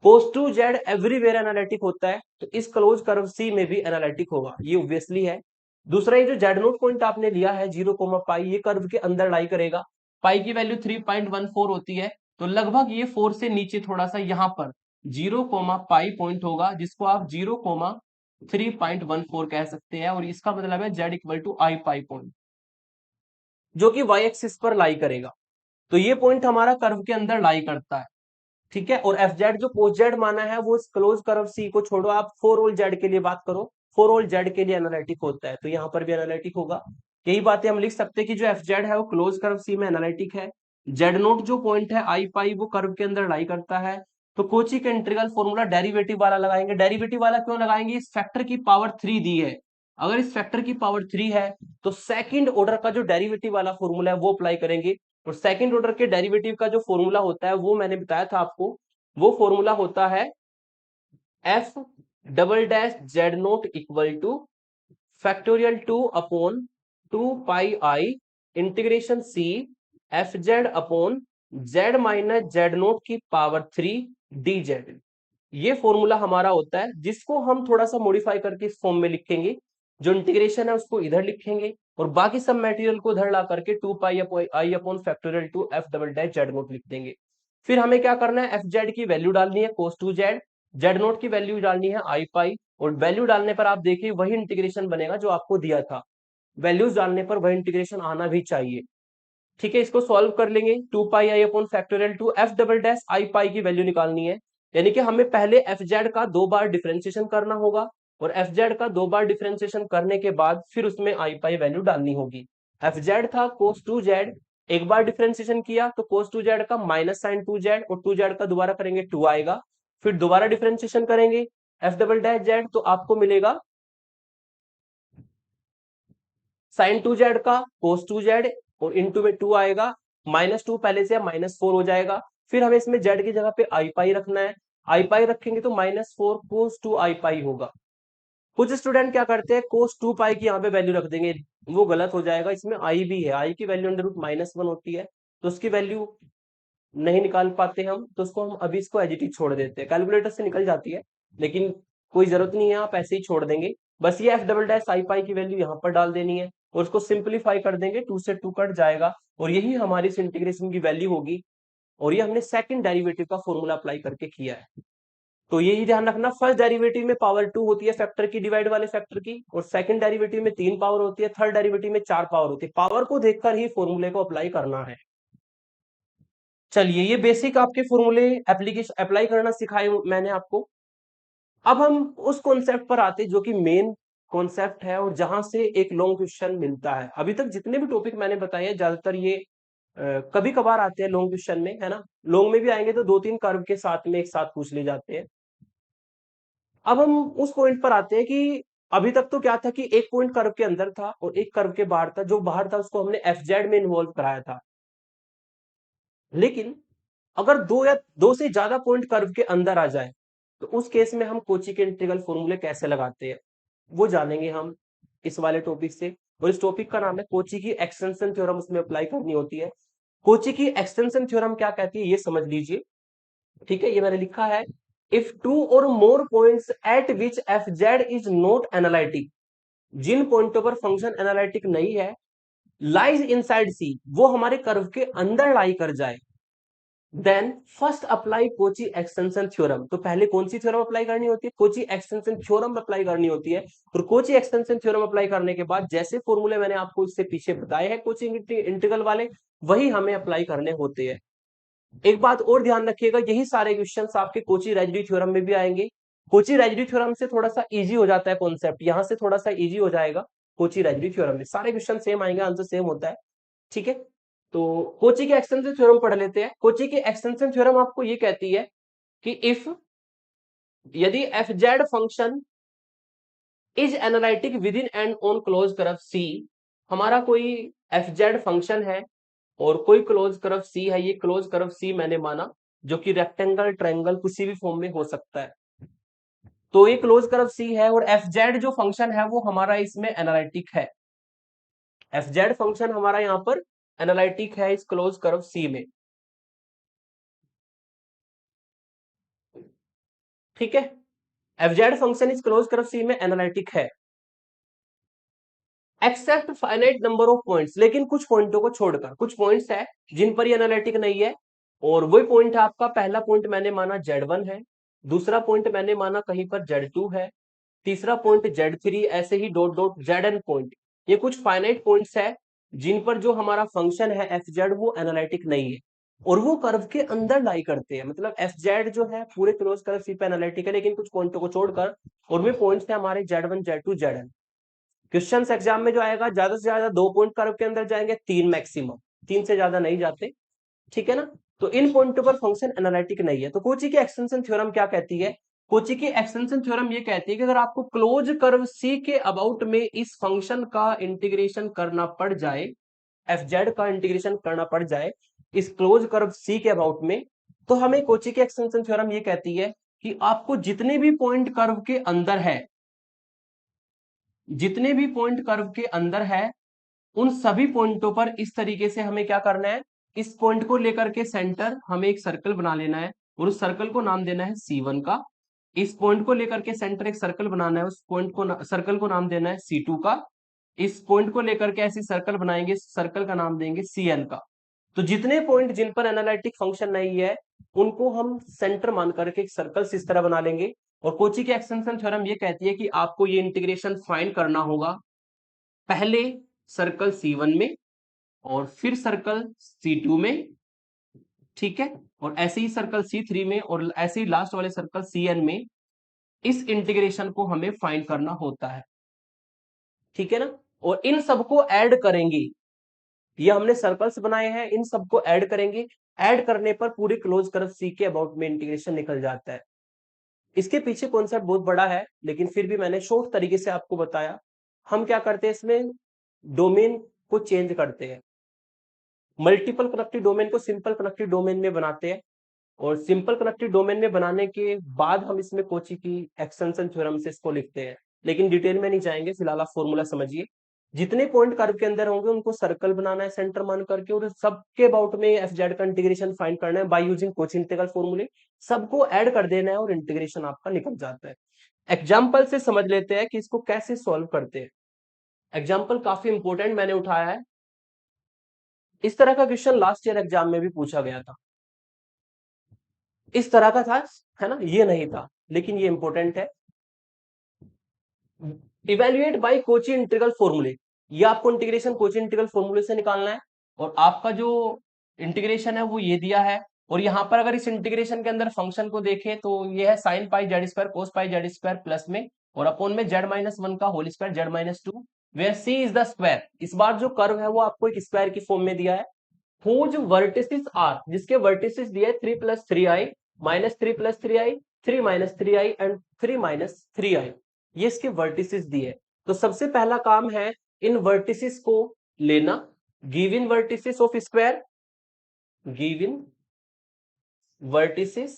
Speaker 1: cos 2z एवरीवेयर एनालिटिक होता है, तो इस क्लोज कर्व सी में भी एनालिटिक होगा, ये ऑब्वियसली है। दूसरा, ये जो जेड नोट पॉइंट आपने लिया है 0,पाई, ये कर्व के अंदर लाई करेगा, पाई की वैल्यू 3.14 होती है, तो लगभग ये 4 से नीचे थोड़ा सा यहां पर 0,पाई पॉइंट होगा, जिसको आप 0,3.14 कह सकते हैं, और इसका मतलब है Z equal to I pi point, जो कि वाई एक्सिस पर लाई करेगा। तो ये पॉइंट हमारा कर्व के अंदर लाई करता है। ठीक है। और एफ जेड जो पोस्ट जेड माना है वो क्लोज कर्व सी को छोड़ो, आप फोर ऑल जेड के लिए बात करो, फोर ऑल जेड के लिए एनालिटिक होता है, तो यहाँ पर भी एनालिटिक होगा। यही बातें हम लिख सकते हैं कि जो एफ जेड है वो क्लोज कर्व सी में एनालिटिक है। जेड नोट जो पॉइंट है आई पाई वो कर्व के अंदर लाई करता है। तो कोची का इंटीग्रल फॉर्मूला डेरिवेटिव वाला लगाएंगे। डेरिवेटिव वाला क्यों लगाएंगे? इस फैक्टर की पावर 3 दी है, अगर इस फैक्टर की पावर 3 है तो सेकंड ऑर्डर का जो डेरिवेटिव वाला फॉर्मूला है वो अप्लाई करेंगे। और सेकंड ऑर्डर के डेरिवेटिव का जो फॉर्मूला होता है वो मैंने बताया था आपको, वो फॉर्मूला होता है f double dash Z note equal to factorial 2 upon 2 pi I integration C F Z upon Z minus Z note की पावर 3 डी जेड। ये फॉर्मूला हमारा होता है, जिसको हम थोड़ा सा मॉडिफाई करके इस फॉर्म में लिखेंगे। जो इंटीग्रेशन है उसको इधर लिखेंगे और बाकी सब मटेरियल को इधर ला करके 2 pi i upon factorial 2 f double dash Z naught लिख देंगे। फिर हमें क्या करना है? एफ जेड की वैल्यू डालनी है कोस 2 जेड, जेड नोट की वैल्यू डालनी है आई पाई, और वैल्यू डालने पर आप देखिए वही इंटीग्रेशन बनेगा जो आपको दिया था, वैल्यूज डालने पर वही इंटीग्रेशन आना भी चाहिए। ठीक है, इसको सॉल्व कर लेंगे। 2 pi i upon factorial 2 f double dash i pi की वैल्यू निकालनी है, यानी कि हमें पहले एफ जेड का 2 बार डिफरेंशिएशन करना होगा, और एफ जेड का 2 बार डिफरेंशिएशन करने के बाद फिर उसमें आई पाई वैल्यू डालनी होगी। एफ जेड था कोस 2 जेड, एक बार डिफरेंशिएशन किया तो कोस 2 जेड का माइनस साइन 2 जेड, और 2 जेड का दोबारा करेंगे 2 आएगा, फिर दोबारा डिफरेंशिएशन करेंगे एफ डबल डैश जेड तो आपको मिलेगा साइन 2 जेड का कोस 2 जेड, और इंटू में 2 आएगा, माइनस 2 पहले से माइनस 4 हो जाएगा। फिर हमें इसमें जेड की जगह पे आई पाई रखना है, आई पाई रखेंगे तो माइनस 4 कोस 2 आई पाई होगा। कुछ स्टूडेंट क्या करते हैं कोस 2 पाई की यहाँ पे वैल्यू रख देंगे, वो गलत हो जाएगा। इसमें आई भी है, आई की वैल्यू अंडर रूट माइनस 1 होती है, तो उसकी वैल्यू नहीं निकाल पाते हम, तो उसको हम अभी इसको एज इट इज छोड़ देते हैं, कैलकुलेटर से निकल जाती है लेकिन कोई जरूरत नहीं है, आप ऐसे ही छोड़ देंगे। बस ये F double dash i pi की वैल्यू यहाँ पर डाल देनी है और उसको सिंप्लीफाई कर देंगे, 2 से 2 कट जाएगा और यही हमारी इस इंटीग्रेशन की वैल्यू होगी। और ये हमने सेकंड डेरिवेटिव का फॉर्मूला अप्लाई करके किया है। तो यही ध्यान रखना, फर्स्ट डेरिवेटिव में पावर 2 होती है फैक्टर की, डिवाइड वाले फैक्टर की, और सेकंड डेरिवेटिव में 3 पावर होती है, थर्ड डेरिवेटिव में 4 पावर होती है। पावर को देखकर ही फॉर्मूले को अप्लाई करना है। चलिए, ये बेसिक आपके फॉर्मूले एप्लीकेशन अप्लाई करना सिखाए मैंने आपको। अब हम उस कॉन्सेप्ट पर आते जो कि मेन कॉन्सेप्ट है और जहां से एक लॉन्ग क्वेश्चन मिलता है। अभी तक जितने भी टॉपिक मैंने बताए हैं ज्यादातर ये कभी कभार आते हैं लॉन्ग क्वेश्चन में, है ना। लॉन्ग में भी आएंगे तो 2-3 कर्व के साथ में एक साथ पूछ ले जाते हैं। अब हम उस पॉइंट पर आते हैं कि अभी तक तो क्या था कि एक पॉइंट कर्व के अंदर था और एक कर्व के बाहर था, जो बाहर था उसको हमने एफ जेड में इन्वॉल्व कराया था। लेकिन अगर दो या दो से ज्यादा पॉइंट कर्व के अंदर आ जाए तो उस केस में हम कोची के इंटीग्रल फॉर्मूले कैसे लगाते हैं वो जानेंगे हम इस वाले टॉपिक से। और इस टॉपिक का नाम है कोची की एक्सटेंशन थ्योरम, उसमें अप्लाई करनी होती है। कोची की एक्सटेंशन थ्योरम क्या कहती है ये समझ लीजिए। ठीक है, ये मैंने लिखा है, if two or more points at which f Z is not analytic, जिन पॉइंटों पर फंक्शन एनालिटिक नहीं है, लाइज इनसाइड सी, वो हमारे कर्व के अंदर लाई कर जाए, then first apply Cauchy extension theorem. तो पहले कौन सी थ्योरम अप्लाई करनी होती है? कोची एक्सटेंशन थ्योरम अप्लाई करनी होती है। और कोची एक्सटेंशन थ्योरम अप्लाई करने के बाद जैसे फॉर्मूले मैंने आपको इससे पीछे बताए हैं कोची इंटीग्रल वाले, वही हमें अप्लाई करने होते हैं। एक बात और ध्यान रखिएगा, यही सारे क्वेश्चंस आपके कोची रेजिड्यू थ्योरम में भी आएंगे। कोची रेजिड्यू थ्योरम से थोड़ा सा इजी हो जाता है कॉन्सेप्ट, यहां से थोड़ा सा इजी हो जाएगा। कोची रेजिड्यू थ्योरम में सारे क्वेश्चन सेम आएंगे, आंसर सेम होता है। ठीक है, तो कोची के एक्सटेंशन थ्योरम पढ़ लेते हैं। कोची के एक्सटेंशन थ्योरम आपको ये कहती है कि इफ, यदि f Z function is analytic within and on close curve C, हमारा कोई एफ जेड फंक्शन है और कोई क्लोज कर्व सी है, ये क्लोज कर्व सी मैंने माना, जो कि रेक्टेंगल ट्रायंगल किसी भी फॉर्म में हो सकता है। तो ये क्लोज कर्व सी है और एफ जेड जो फंक्शन है वो हमारा इसमें एनालिटिक है। एफ जेड फंक्शन हमारा यहां पर एनालिटिक है इस क्लोज कर्व सी में। ठीक है, एफ जेड फंक्शन इस क्लोज कर्व सी में एनालिटिक है except finite number of points, लेकिन कुछ पॉइंटों को छोड़कर। कुछ पॉइंट्स है जिन पर ये एनालिटिक नहीं है, और वही पॉइंट है आपका, पहला पॉइंट मैंने माना Z1 है, दूसरा पॉइंट मैंने माना कहीं पर Z2 है, तीसरा पॉइंट Z3, ऐसे ही डॉट डॉट Zn पॉइंट। ये कुछ फाइनाइट पॉइंट्स है जिन पर जो हमारा फंक्शन है एफ जेड वो एनालिटिक नहीं है। और वो कर्व के अंदर लाई करते हैं। मतलब एफ जेड जो है पूरे क्लोज कर्व सी पे एनालिटिक है, लेकिन कुछ पॉइंटों को छोड़कर, और वे पॉइंट्स थे हमारे Z1 Z2 Zn। Question exam में जो आएगा ज्यादा से ज्यादा 2 पॉइंट कर्व के अंदर जाएंगे, 3 मैक्सिमम, 3 से ज्यादा नहीं जाते, ठीक है ना। तो इन पॉइंटों पर फंक्शन एनालिटिक नहीं है। तो कोची की एक्सटेंशन थ्योरम क्या कहती है? कोची की एक्सटेंशन थ्योरम ये कहती है कि अगर आपको क्लोज कर्व सी के अबाउट में इस फंक्शन का इंटीग्रेशन करना पड़ जाए, एफ जेड का इंटीग्रेशन करना पड़ जाए इस क्लोज कर्व सी के अबाउट में, तो हमें कोची की एक्सटेंशन थ्योरम ये कहती है कि आपको जितने भी पॉइंट कर्व के अंदर है, जितने भी पॉइंट कर्व के अंदर है, उन सभी पॉइंटों पर इस तरीके से हमें क्या करना है, इस पॉइंट को लेकर के सेंटर हमें एक सर्कल बना लेना है, और उस सर्कल को नाम देना है C1 का। इस पॉइंट को लेकर के सेंटर एक सर्कल बनाना है, उस पॉइंट को सर्कल को नाम देना है C2 का। इस पॉइंट को लेकर के ऐसी सर्कल बनाएंगे, सर्कल का नाम देंगे CN का। तो जितने पॉइंट जिन पर एनालिटिक फंक्शन नहीं है, उनको हम सेंटर मान करके एक सर्कल इस तरह बना लेंगे। और कोची की एक्सटेंशन थ्योरम ये कहती है कि आपको ये इंटीग्रेशन फाइंड करना होगा पहले सर्कल C1 में और फिर सर्कल C2 में, ठीक है, और ऐसे ही सर्कल C3 में और ऐसे ही लास्ट वाले सर्कल CN में। इस इंटीग्रेशन को हमें फाइंड करना होता है, ठीक है ना। और इन सबको ऐड करेंगे, ये हमने सर्कल्स बनाए हैं, इन सबको ऐड करेंगे। ऐड करने पर पूरे क्लोज कर्व सी के अबाउट में इंटीग्रेशन निकल जाता है। इसके पीछे कॉन्सेप्ट बहुत बड़ा है, लेकिन फिर भी मैंने शॉर्ट तरीके से आपको बताया। हम क्या करते हैं इसमें, डोमेन को चेंज करते हैं, मल्टीपल कनेक्टिव डोमेन को सिंपल कनेक्टिव डोमेन में बनाते हैं, और सिंपल कनेक्टिव डोमेन में बनाने के बाद हम इसमें कोची की एक्सटेंशन थ्योरम से इसको लिखते हैं। लेकिन डिटेल में नहीं जाएंगे, फिलहाल आप फॉर्मूला समझिए। जितने पॉइंट कर्व के अंदर होंगे उनको सर्कल बनाना है सेंटर मान करके, और सबके अबाउट में एफ जेड का इंटीग्रेशन फाइंड करना है बाय यूजिंग कोची इंटीग्रल फॉर्मूले। सबको ऐड कर देना है और इंटीग्रेशन आपका निकल जाता है। एग्जाम्पल से समझ लेते हैं कि इसको कैसे सॉल्व करते हैं। एग्जाम्पल काफी इंपॉर्टेंट मैंने उठाया है। इस तरह का क्वेश्चन लास्ट ईयर एग्जाम में भी पूछा गया था, इस तरह का था, है ना, ये नहीं था, लेकिन ये इंपॉर्टेंट है। इवेल्युएट बाय कोची इंटीग्रल फॉर्मूले, ये आपको इंटीग्रेशन कोची इंटीग्रल फॉर्मूले से निकालना है। और आपका जो इंटीग्रेशन है वो ये दिया है, और यहां पर अगर इस इंटीग्रेशन के अंदर फंक्शन को देखें तो ये है sine pi z square cos pi z square plus में, और अपॉन में Z-1 का whole square Z-2, where C is the square. इस बार जो कर्व है वो आपको एक स्क्वायर की फॉर्म में दिया है। हुज वर्टिसेस आर, जिसके वर्टिसेस दिए 3+3i, -3+3i, 3-3i and 3-3i, ये इसके वर्टिसेस दिए। तो सबसे पहला काम है इन वर्टिसेस को लेना, give in vertices of square, give in vertices,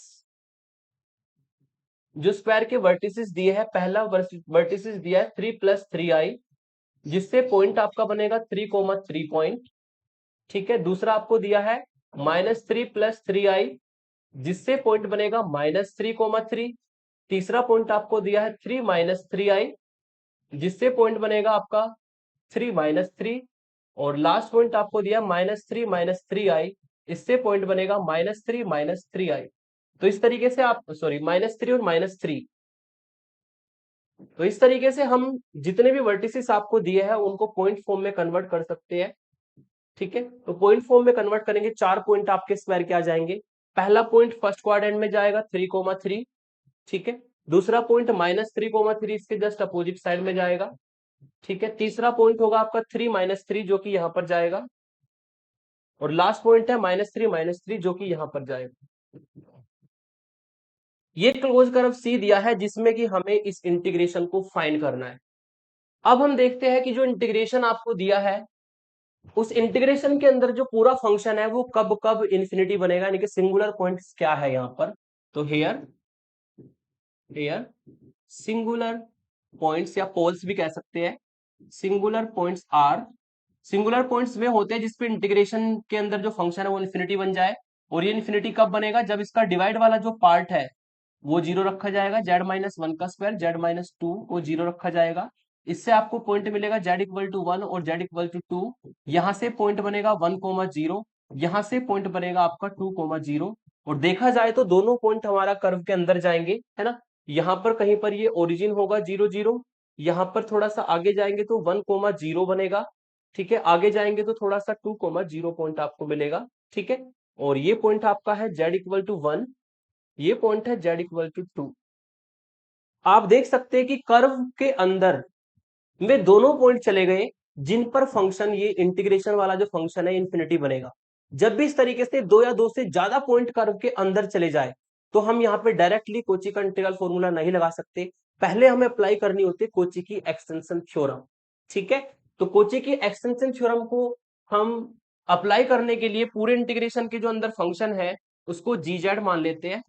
Speaker 1: जो स्क्वायर के वर्टिसेस दिए हैं, पहला वर्टिसेस दिया है 3+3i, जिससे पॉइंट आपका बनेगा 3,3 पॉइंट, ठीक है। दूसरा आपको दिया है -3+3i, जिससे पॉइंट बनेगा -3,3। तीसरा पॉइंट आपको दिया है 3-3i, जिससे पॉइंट बनेगा आपका 3-3। और लास्ट पॉइंट आपको दिया -3-3i, इससे पॉइंट बनेगा -3-3i। तो इस तरीके से आप, सॉरी, -3 और -3, तो इस तरीके से हम जितने भी वर्टिसेस आपको दिए हैं उनको पॉइंट फॉर्म में कन्वर्ट कर सकते हैं, ठीक है। तो पॉइंट फॉर्म में कन्वर्ट करेंगे, 4 पॉइंट आपके स्क्वायर के आ जाएंगे। पहला पॉइंट फर्स्ट क्वाड्रेंट में जाएगा 3,3, ठीक है। दूसरा पॉइंट -3,3 इसके जस्ट अपोजिट साइड में जाएगा, ठीक है। तीसरा पॉइंट होगा आपका 3-3 जो कि यहां पर जाएगा, और लास्ट पॉइंट है -3 जो कि यहां पर जाएगा। ये क्लोज कर्व सी दिया है जिसमें कि हमें इस इंटीग्रेशन को फाइंड करना है। अब हम देखते हैं कि जो इंटीग्रेशन आपको दिया है उस इंटीग्रेशन के अंदर जो पूरा फंक्शन है वो कब कब इंफिनिटी बनेगा, यानी कि सिंगुलर पॉइंट्स क्या है यहां पर। तो हेयर हेयर सिंगुलर पॉइंट्स या पोल्स भी कह सकते हैं, singular points are, singular points वे होते हैं जिसपे इंटीग्रेशन के अंदर जो फंक्शन है वो इन्फिनिटी बन जाए। और ये इन्फिनिटी कब बनेगा, जब इसका डिवाइड वाला जो पार्ट है वो 0 रखा जाएगा, Z-1 का स्क्वायर, Z-2 को 0 रखा जाएगा। इससे आपको पॉइंट मिलेगा Z=1 और Z=2। यहां से पॉइंट बनेगा 1,0, यहां से पॉइंट बनेगा आपका 2,0। और देखा जाए तो दोनों पॉइंट हमारा कर्व के अंदर जाएंगे, है ना। यहां पर कहीं पर ये ओरिजिन होगा 0,0, यहां पर थोड़ा सा आगे जाएंगे तो 1,0 बनेगा, ठीक है। आगे जाएंगे तो थोड़ा सा 2,0 पॉइंट आपको मिलेगा, ठीक है। और ये पॉइंट आपका है z इक्वल टू 1, ये पॉइंट है z इक्वल टू 2। आप देख सकते हैं कि कर्व के अंदर में दोनों पॉइंट चले गए जिन पर फंक्शन, ये इंटीग्रेशन वाला जो फंक्शन है इन्फिनिटी बनेगा। जब भी इस तरीके से दो या दो से ज्यादा पॉइंट कर्व के अंदर चले जाए तो हम यहाँ पे डायरेक्टली कोची का इंटीग्रल फॉर्मूला नहीं लगा सकते, पहले हमें अप्लाई करनी होती है कोची की एक्सटेंशन थ्योरम। ठीक है, तो कोची की एक्सटेंशन थ्योरम को हम अप्लाई करने के लिए पूरे इंटीग्रेशन के जो अंदर फंक्शन है उसको जीजेड मान लेते हैं,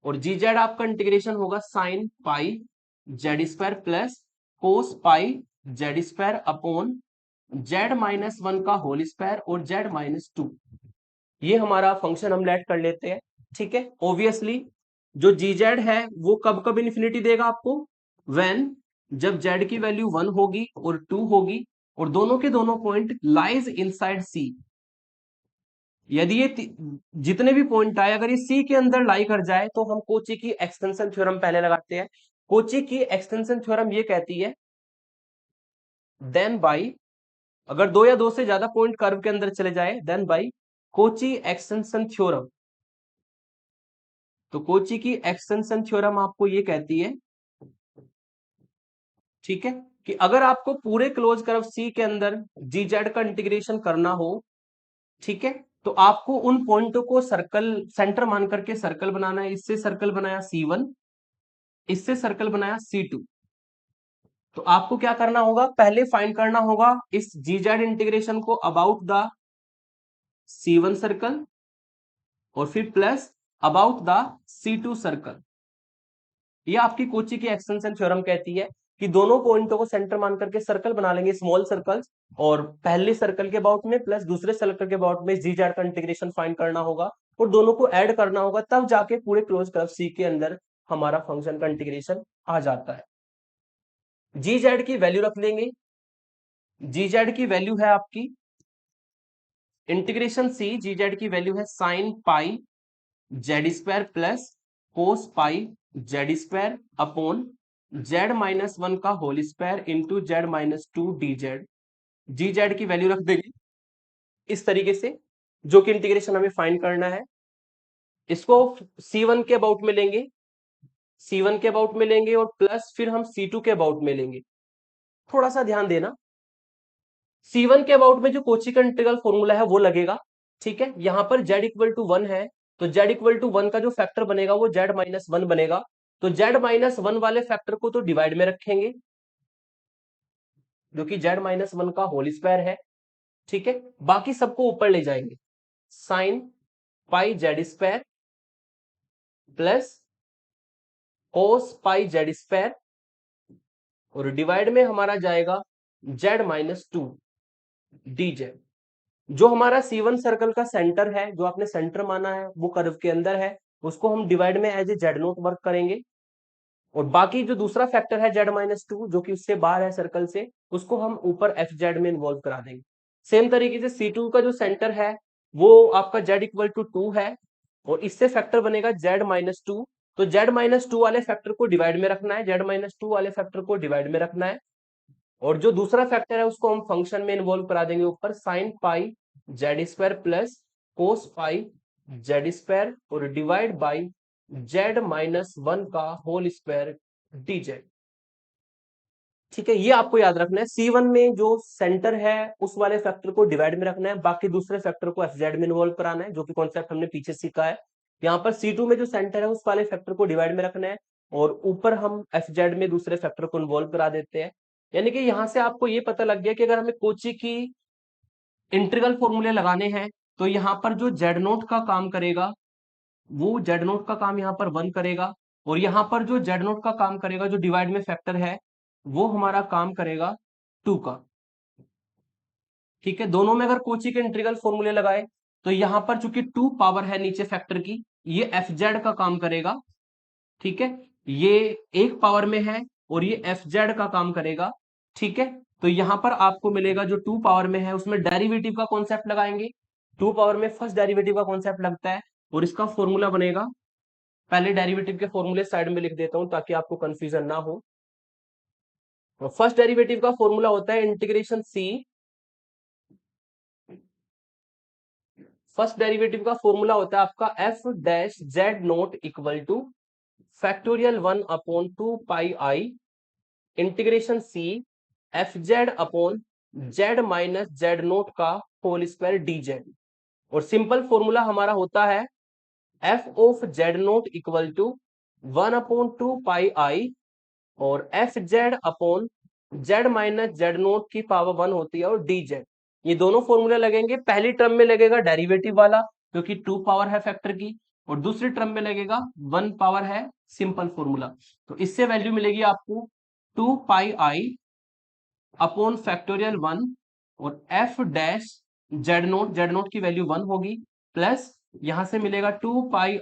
Speaker 1: और जीजेड आपका इंटीग्रेशन होगा sine pi z square plus cos pi z square upon Z minus 1 का होल स्क्वायर और जेड माइनस 2। ये हमारा फंक्शन हम लेट कर लेते हैं। ठीक है, ऑब्वियसली जो जीजेड है वो कब कब इन्फिनिटी देगा आपको, व्हेन, जब जेड की वैल्यू 1 होगी और 2 होगी और दोनों के दोनों पॉइंट लाइज इनसाइड सी। यदि ये जितने भी पॉइंट आए अगर ये सी के अंदर लाई कर जाए तो हम कोची की एक्सटेंशन थ्योरम पहले लगाते हैं। कोची की एक्सटेंशन थ्योरम ये कहती है देन बाई, अगर दो या दो से ज्यादा पॉइंट कर्व के अंदर चले जाए then by Cauchy extension theorem. तो कोची की एक्सटेंशन थ्योरम आपको ये कहती है, ठीक है, कि अगर आपको पूरे क्लोज कर्व सी के अंदर जीजेड का इंटीग्रेशन करना हो, ठीक है, तो आपको उन पॉइंटों को सर्कल सेंटर मान करके सर्कल बनाना है। इससे सर्कल बनाया C1, इससे सर्कल बनाया C2। तो आपको क्या करना होगा, पहले फाइंड करना होगा इस जीजेड इंटीग्रेशन को अबाउट द C1 सर्कल और फिर plus about the C2 circle. ये आपकी कोची की एक्सटेंशन थ्योरम कहती है कि दोनों पॉइंटों को सेंटर मान करके सर्कल बना लेंगे, स्मॉल सर्कल्स, और पहले सर्कल के अबाउट में प्लस दूसरे सर्कल के अबाउट में जीजेड का इंटीग्रेशन फाइंड करना होगा और दोनों को ऐड करना होगा, तब जाके पूरे क्लोज कर्व सी के अंदर हमारा फंक्शन का इंटीग्रेशन आ जाता है। जीजेड की वैल्यू रख लेंगे, जीजेड की वैल्यू है आपकी इंटीग्रेशन सी, जीजेड की वैल्यू है sine pi z square plus cos pi z square upon Z minus 1 का whole square into z minus 2 d z. G z की वैल्यू रख देंगे इस तरीके से, जो कि इंटीग्रेशन हमें फाइंड करना है। इसको C1 के अबाउट में लेंगे, C1 के अबाउट में लेंगे और प्लस फिर हम C2 के अबाउट में लेंगे। थोड़ा सा ध्यान देना, C1 के अबाउट में जो कोची का इंटीग्रल फॉर्मूला है वो लगेगा। ठीक है, यहां पर z इक्वल टू 1 है, तो z इक्वल टू 1 का जो फैक्टर बनेगा वो z माइनस 1 बनेगा। तो z माइनस 1 वाले फैक्टर को तो डिवाइड में रखेंगे जो कि z माइनस 1 का होल स्क्वायर है। ठीक है, बाकी सबको ऊपर ले जाएंगे, sine pi z square plus cos pi z square और डिवाइड में हमारा जाएगा z माइनस 2 डी जेड। जो हमारा C1 सर्कल का सेंटर है, जो आपने सेंटर माना है वो कर्व के अंदर है, उसको हम डिवाइड में as a Z nought work करेंगे, और बाकी जो दूसरा फैक्टर है z माइनस 2 जो कि उससे बाहर है सर्कल से, उसको हम ऊपर एफ जेड में इन्वॉल्व करा देंगे। सेम तरीके से C2 का जो सेंटर है वो आपका z इक्वल टू 2 है और इससे फैक्टर बनेगा z माइनस 2। तो z माइनस 2 वाले फैक्टर को डिवाइड में रखना है, z माइनस 2 वाले फैक्टर को डिवाइड में रखना है, और जो दूसरा फैक्टर है उसको हम फंक्शन में इन्वॉल्व करा देंगे ऊपर, sine pi z square plus cos pi z square और डिवाइड बाई जेड माइनस 1 का होल स्क्वायर डी जेड। ठीक है, ये आपको याद रखना है, C1 में जो सेंटर है उस वाले फैक्टर को डिवाइड में रखना है, बाकी दूसरे फैक्टर को एफ जेड में इन्वॉल्व कराना है, जो कि कॉन्सेप्ट हमने पीछे सीखा है। यहाँ पर C2 में जो सेंटर है उस वाले फैक्टर को डिवाइड में रखना है और ऊपर हम एफ जेड में दूसरे फैक्टर को इन्वॉल्व करा देते हैं। यानी कि यहां से आपको ये पता लग गया कि अगर हमें कोची की इंटीग्रल फॉर्मूले लगाने हैं तो यहाँ पर जो जेड नोट का काम करेगा वो जेड नोट का काम यहाँ पर 1 करेगा, और यहाँ पर जो जेड नोट का काम करेगा जो डिवाइड में फैक्टर है वो हमारा काम करेगा 2 का। ठीक है, दोनों में अगर कोची के इंटीग्रल फॉर्मूले लगाए तो यहाँ पर चूंकि 2 पावर है नीचे फैक्टर की, ये एफ जेड का काम करेगा। ठीक है, ये एक पावर में है और ये एफ जेड का काम करेगा। ठीक है, तो यहां पर आपको मिलेगा जो 2 पावर में है उसमें डेरिवेटिव का कॉन्सेप्ट लगाएंगे, 2 पावर में फर्स्ट डेरिवेटिव का कॉन्सेप्ट लगता है और इसका फॉर्मूला बनेगा, पहले डेरिवेटिव के फॉर्मूले साइड में लिख देता हूं ताकि आपको कंफ्यूजन ना हो। फर्स्ट डेरिवेटिव का फॉर्मूला होता है इंटीग्रेशन सी फर्स्ट डेरिवेटिव का फॉर्मूला होता है आपका F dash Z note equal to factorial 1/2 pi integration C F Z upon Z minus Z note का होल स्क्वायर डी जेड। और सिंपल फॉर्मूला हमारा होता है F of Z note equal to 1/2 pi और F Z upon Z minus Z note की power 1 होती है और डी जेड। ये दोनों फॉर्मूले लगेंगे। पहली टर्म में लगेगा डेरिवेटिव वाला क्योंकि 2 पावर है फैक्टर की, और दूसरी टर्म में लगेगा 1 पावर है सिंपल फॉर्मूला। तो इससे वैल्यू मिलेगी आपको 2 पाई अपॉन फैक्टोरियल 1 और एफ डैश जेड नोट की वैल्यू 1 होगी, प्लस यहां से मिलेगा 2 पाई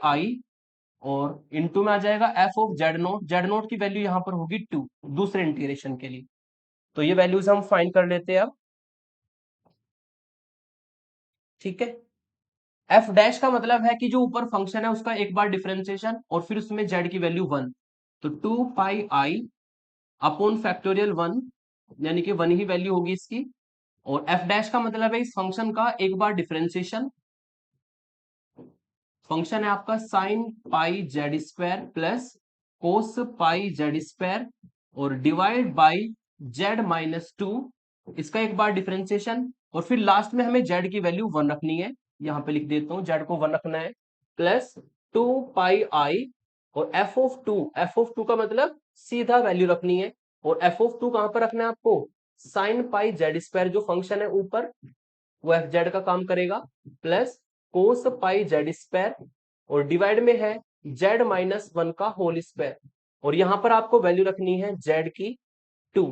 Speaker 1: और इनटू में आ जाएगा एफ ऑफ जेड नोट की वैल्यू यहां पर होगी 2 दूसरे इंटीग्रेशन के लिए। तो ये वैल्यूज हम फाइंड कर लेते हैं अब। ठीक है, एफ डैश का मतलब है कि जो ऊपर फंक्शन है उसका एक बार डिफरेंशिएशन और फिर उसमें जेड की वैल्यू 1। तो 2 पाई अपॉन फैक्टोरियल 1 यानी कि 1 ही वैल्यू होगी इसकी। और एफ डैश का मतलब है इस फंक्शन का एक बार डिफरेंशिएशन। फंक्शन है आपका sine pi z square plus cos pi z square और डिवाइड बाई जेड माइनस 2, इसका एक बार डिफरेंशिएशन। और फिर लास्ट में हमें जेड की वैल्यू 1 रखनी है, यहां पे लिख देता हूं जेड को 1 रखना है, प्लस 2 पाई और एफ ऑफ टू का मतलब सीधा वैल्यू रखनी है। और एफ ऑफ टू कहां पर रखना है आपको, साइन पाई जेड स्क्वायर जो फंक्शन है ऊपर वो एफ जेड का काम करेगा, plus cos pi z square और डिवाइड में है जेड माइनस 1 का होल स्क्वायर। और यहां पर आपको वैल्यू रखनी है जेड की 2।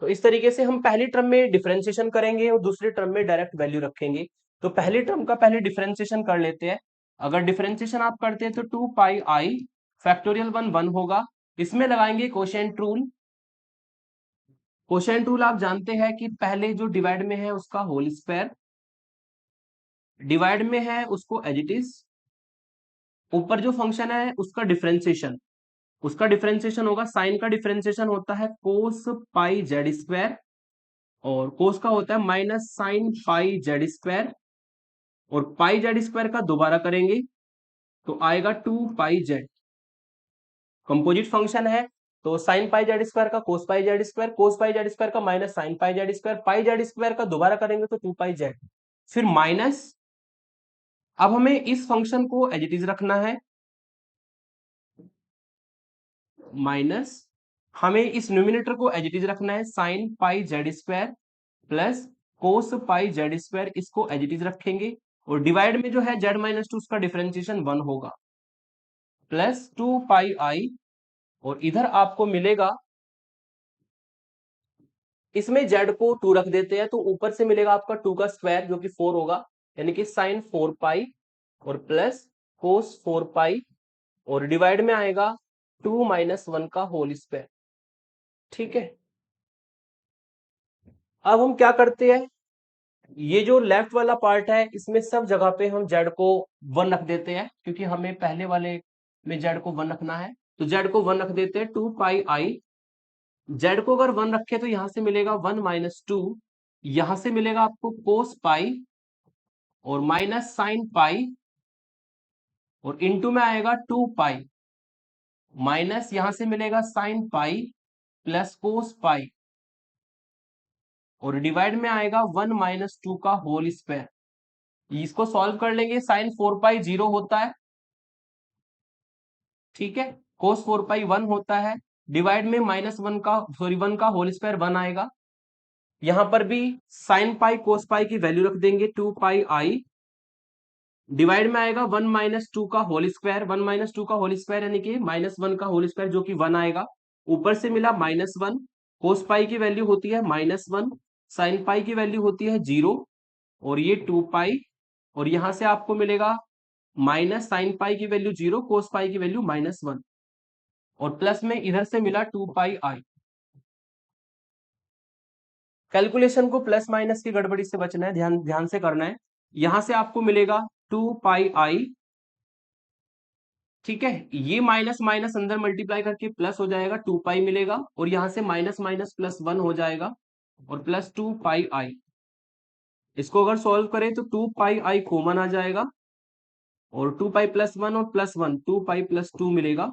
Speaker 1: तो इस तरीके से हम पहली टर्म में डिफरेंशिएशन करेंगे और दूसरी टर्म में डायरेक्ट वैल्यू रखेंगे। तो पहली टर्म का पहले डिफरेंशिएशन कर लेते हैं। अगर डिफरेंशिएशन आप करते हैं तो 2 पाई फैक्टोरियल 1 होगा। इसमें लगाएंगे कोशेंट रूल। कोशेंट रूल आप जानते हैं कि पहले जो डिवाइड में है उसका होल स्क्वायर, डिवाइड में है उसको एज इट इज, ऊपर जो फंक्शन है उसका डिफरेंशिएशन, उसका डिफरेंशिएशन होगा, साइन का डिफरेंशिएशन होता है कोस पाई जेड स्क्वायर और कोस का होता है minus sign pi z square और पाई जेड स्क्वायर का दोबारा करेंगे तो आएगा 2 पाई जेड। कंपोजिट फंक्शन है तो साइन पाई जेड स्क्वायर का कोस pi z square, cos pi z square का minus sign pi z square का दोबारा करेंगे तो 2 पाई जेड, फिर माइनस। अब हमें इस फंक्शन को एज इट इज रखना है, माइनस हमें इस न्यूमिनेटर को एज इट इज रखना है sine pi z square plus cos pi z square, इसको एज इट इज रखेंगे। और डिवाइड में जो है जेड माइनस 2 उसका डिफरेंशिएशन 1 होगा, प्लस 2 पाई और इधर आपको मिलेगा, इसमें जेड को 2 रख देते हैं तो ऊपर से मिलेगा आपका 2 का स्क्वायर जो कि 4 होगा, यानी कि साइन 4 पाई और प्लस कोस 4 पाई और डिवाइड में आएगा 2 माइनस 1 का होल स्क्वायर। ठीक है, अब हम क्या करते हैं, ये जो लेफ्ट वाला पार्ट है इसमें सब जगह पे हम जेड को 1 रख देते हैं क्योंकि हमें पहले वाले में जेड को 1 रखना है। तो जेड को 1 रख देते हैं 2 पाई। जेड को अगर 1 रखे तो यहां से मिलेगा 1 माइनस 2, यहां से मिलेगा आपको कोस पाई और माइनस साइन पाई और इनटू में आएगा 2 पाई, माइनस यहां से मिलेगा साइन पाई प्लस कोस पाई और डिवाइड में आएगा 1 माइनस 2 का होल स्क्वायर। इसको सॉल्व कर लेंगे, साइन 4 पाई 0 होता है, ठीक है, कोस 4 पाई 1 होता है, डिवाइड में माइनस 1 का सॉरी 1 का होल स्क्वायर 1 आएगा। यहां पर भी साइन पाई कोस पाई की वैल्यू रख देंगे 2 पाई, डिवाइड में आएगा 1 माइनस 2 का होल स्क्वायर, 1 माइनस 2 का होल स्क्वायर यानी कि माइनस 1 का होल स्क्वायर जो कि 1 आएगा। ऊपर से मिला -1, कोस पाई की वैल्यू होती है -1, साइन पाई की वैल्यू होती है 0 और ये 2 पाई और यहां से आपको मिलेगा माइनस साइन पाई की वैल्यू 0, कोस पाई की वैल्यू -1 और प्लस में इधर से मिला 2 पाई। कैलकुलेशन को प्लस माइनस की गड़बड़ी से बचना है, ध्यान ध्यान से करना है। यहां से आपको मिलेगा 2 पाई, ठीक है, ये माइनस माइनस अंदर मल्टीप्लाई करके प्लस हो जाएगा, 2 पाई मिलेगा और यहां से माइनस माइनस प्लस 1 हो जाएगा और प्लस 2 पाई। इसको अगर सॉल्व करें तो 2 पाई कॉमन आ जाएगा और 2 पाई+1 और +1 2 पाई+2 मिलेगा,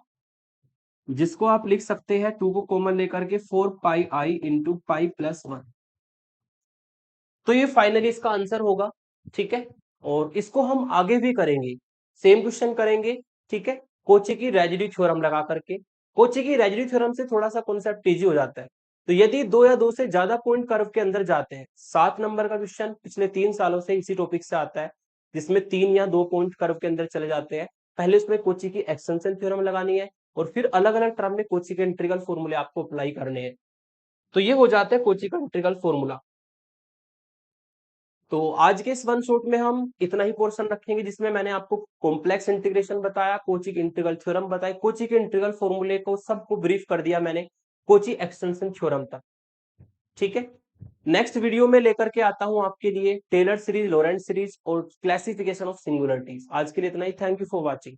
Speaker 1: जिसको आप लिख सकते हैं 2 को कॉमन लेकर के 4 पाई इंटू पाई+1। तो ये फाइनली इसका आंसर होगा। ठीक है, और इसको हम आगे भी करेंगे, सेम क्वेश्चन करेंगे। ठीक है, कोची की रेजिड्यू थ्योरम लगा करके। कोची की रेजिड्यू थ्योरम से थोड़ा सा कॉन्सेप्ट इजी हो जाता है। तो यदि 2 या 2 से ज्यादा पॉइंट कर्व के अंदर जाते हैं, 7 नंबर का क्वेश्चन पिछले 3 सालों से इसी टॉपिक से आता है, जिसमें 3 या 2 पॉइंट कर्व के अंदर चले जाते हैं। पहले उसमें कोची की एक्सटेंशन थ्योरम लगानी है और फिर अलग अलग टर्म में कोची के इंटीग्रल फॉर्मूले आपको अप्लाई करने हैं। तो ये हो जाते हैं कोची का इंटीग्रल फॉर्मूला। तो आज के इस वन शॉट में हम इतना ही पोर्शन रखेंगे, जिसमें मैंने आपको कॉम्प्लेक्स इंटीग्रेशन बताया, कोची की इंटीग्रल थ्योरम बताई, कोची के इंटीग्रल फॉर्मूले को सबको ब्रीफ कर दिया मैंने, कोची एक्सटेंशन थ्योरम तक। ठीक है, नेक्स्ट वीडियो में लेकर के आता हूं आपके लिए टेलर सीरीज, लॉरेंट सीरीज और क्लासिफिकेशन ऑफ सिंगुलरिटीज। आज के लिए इतना ही। Thank you for watching.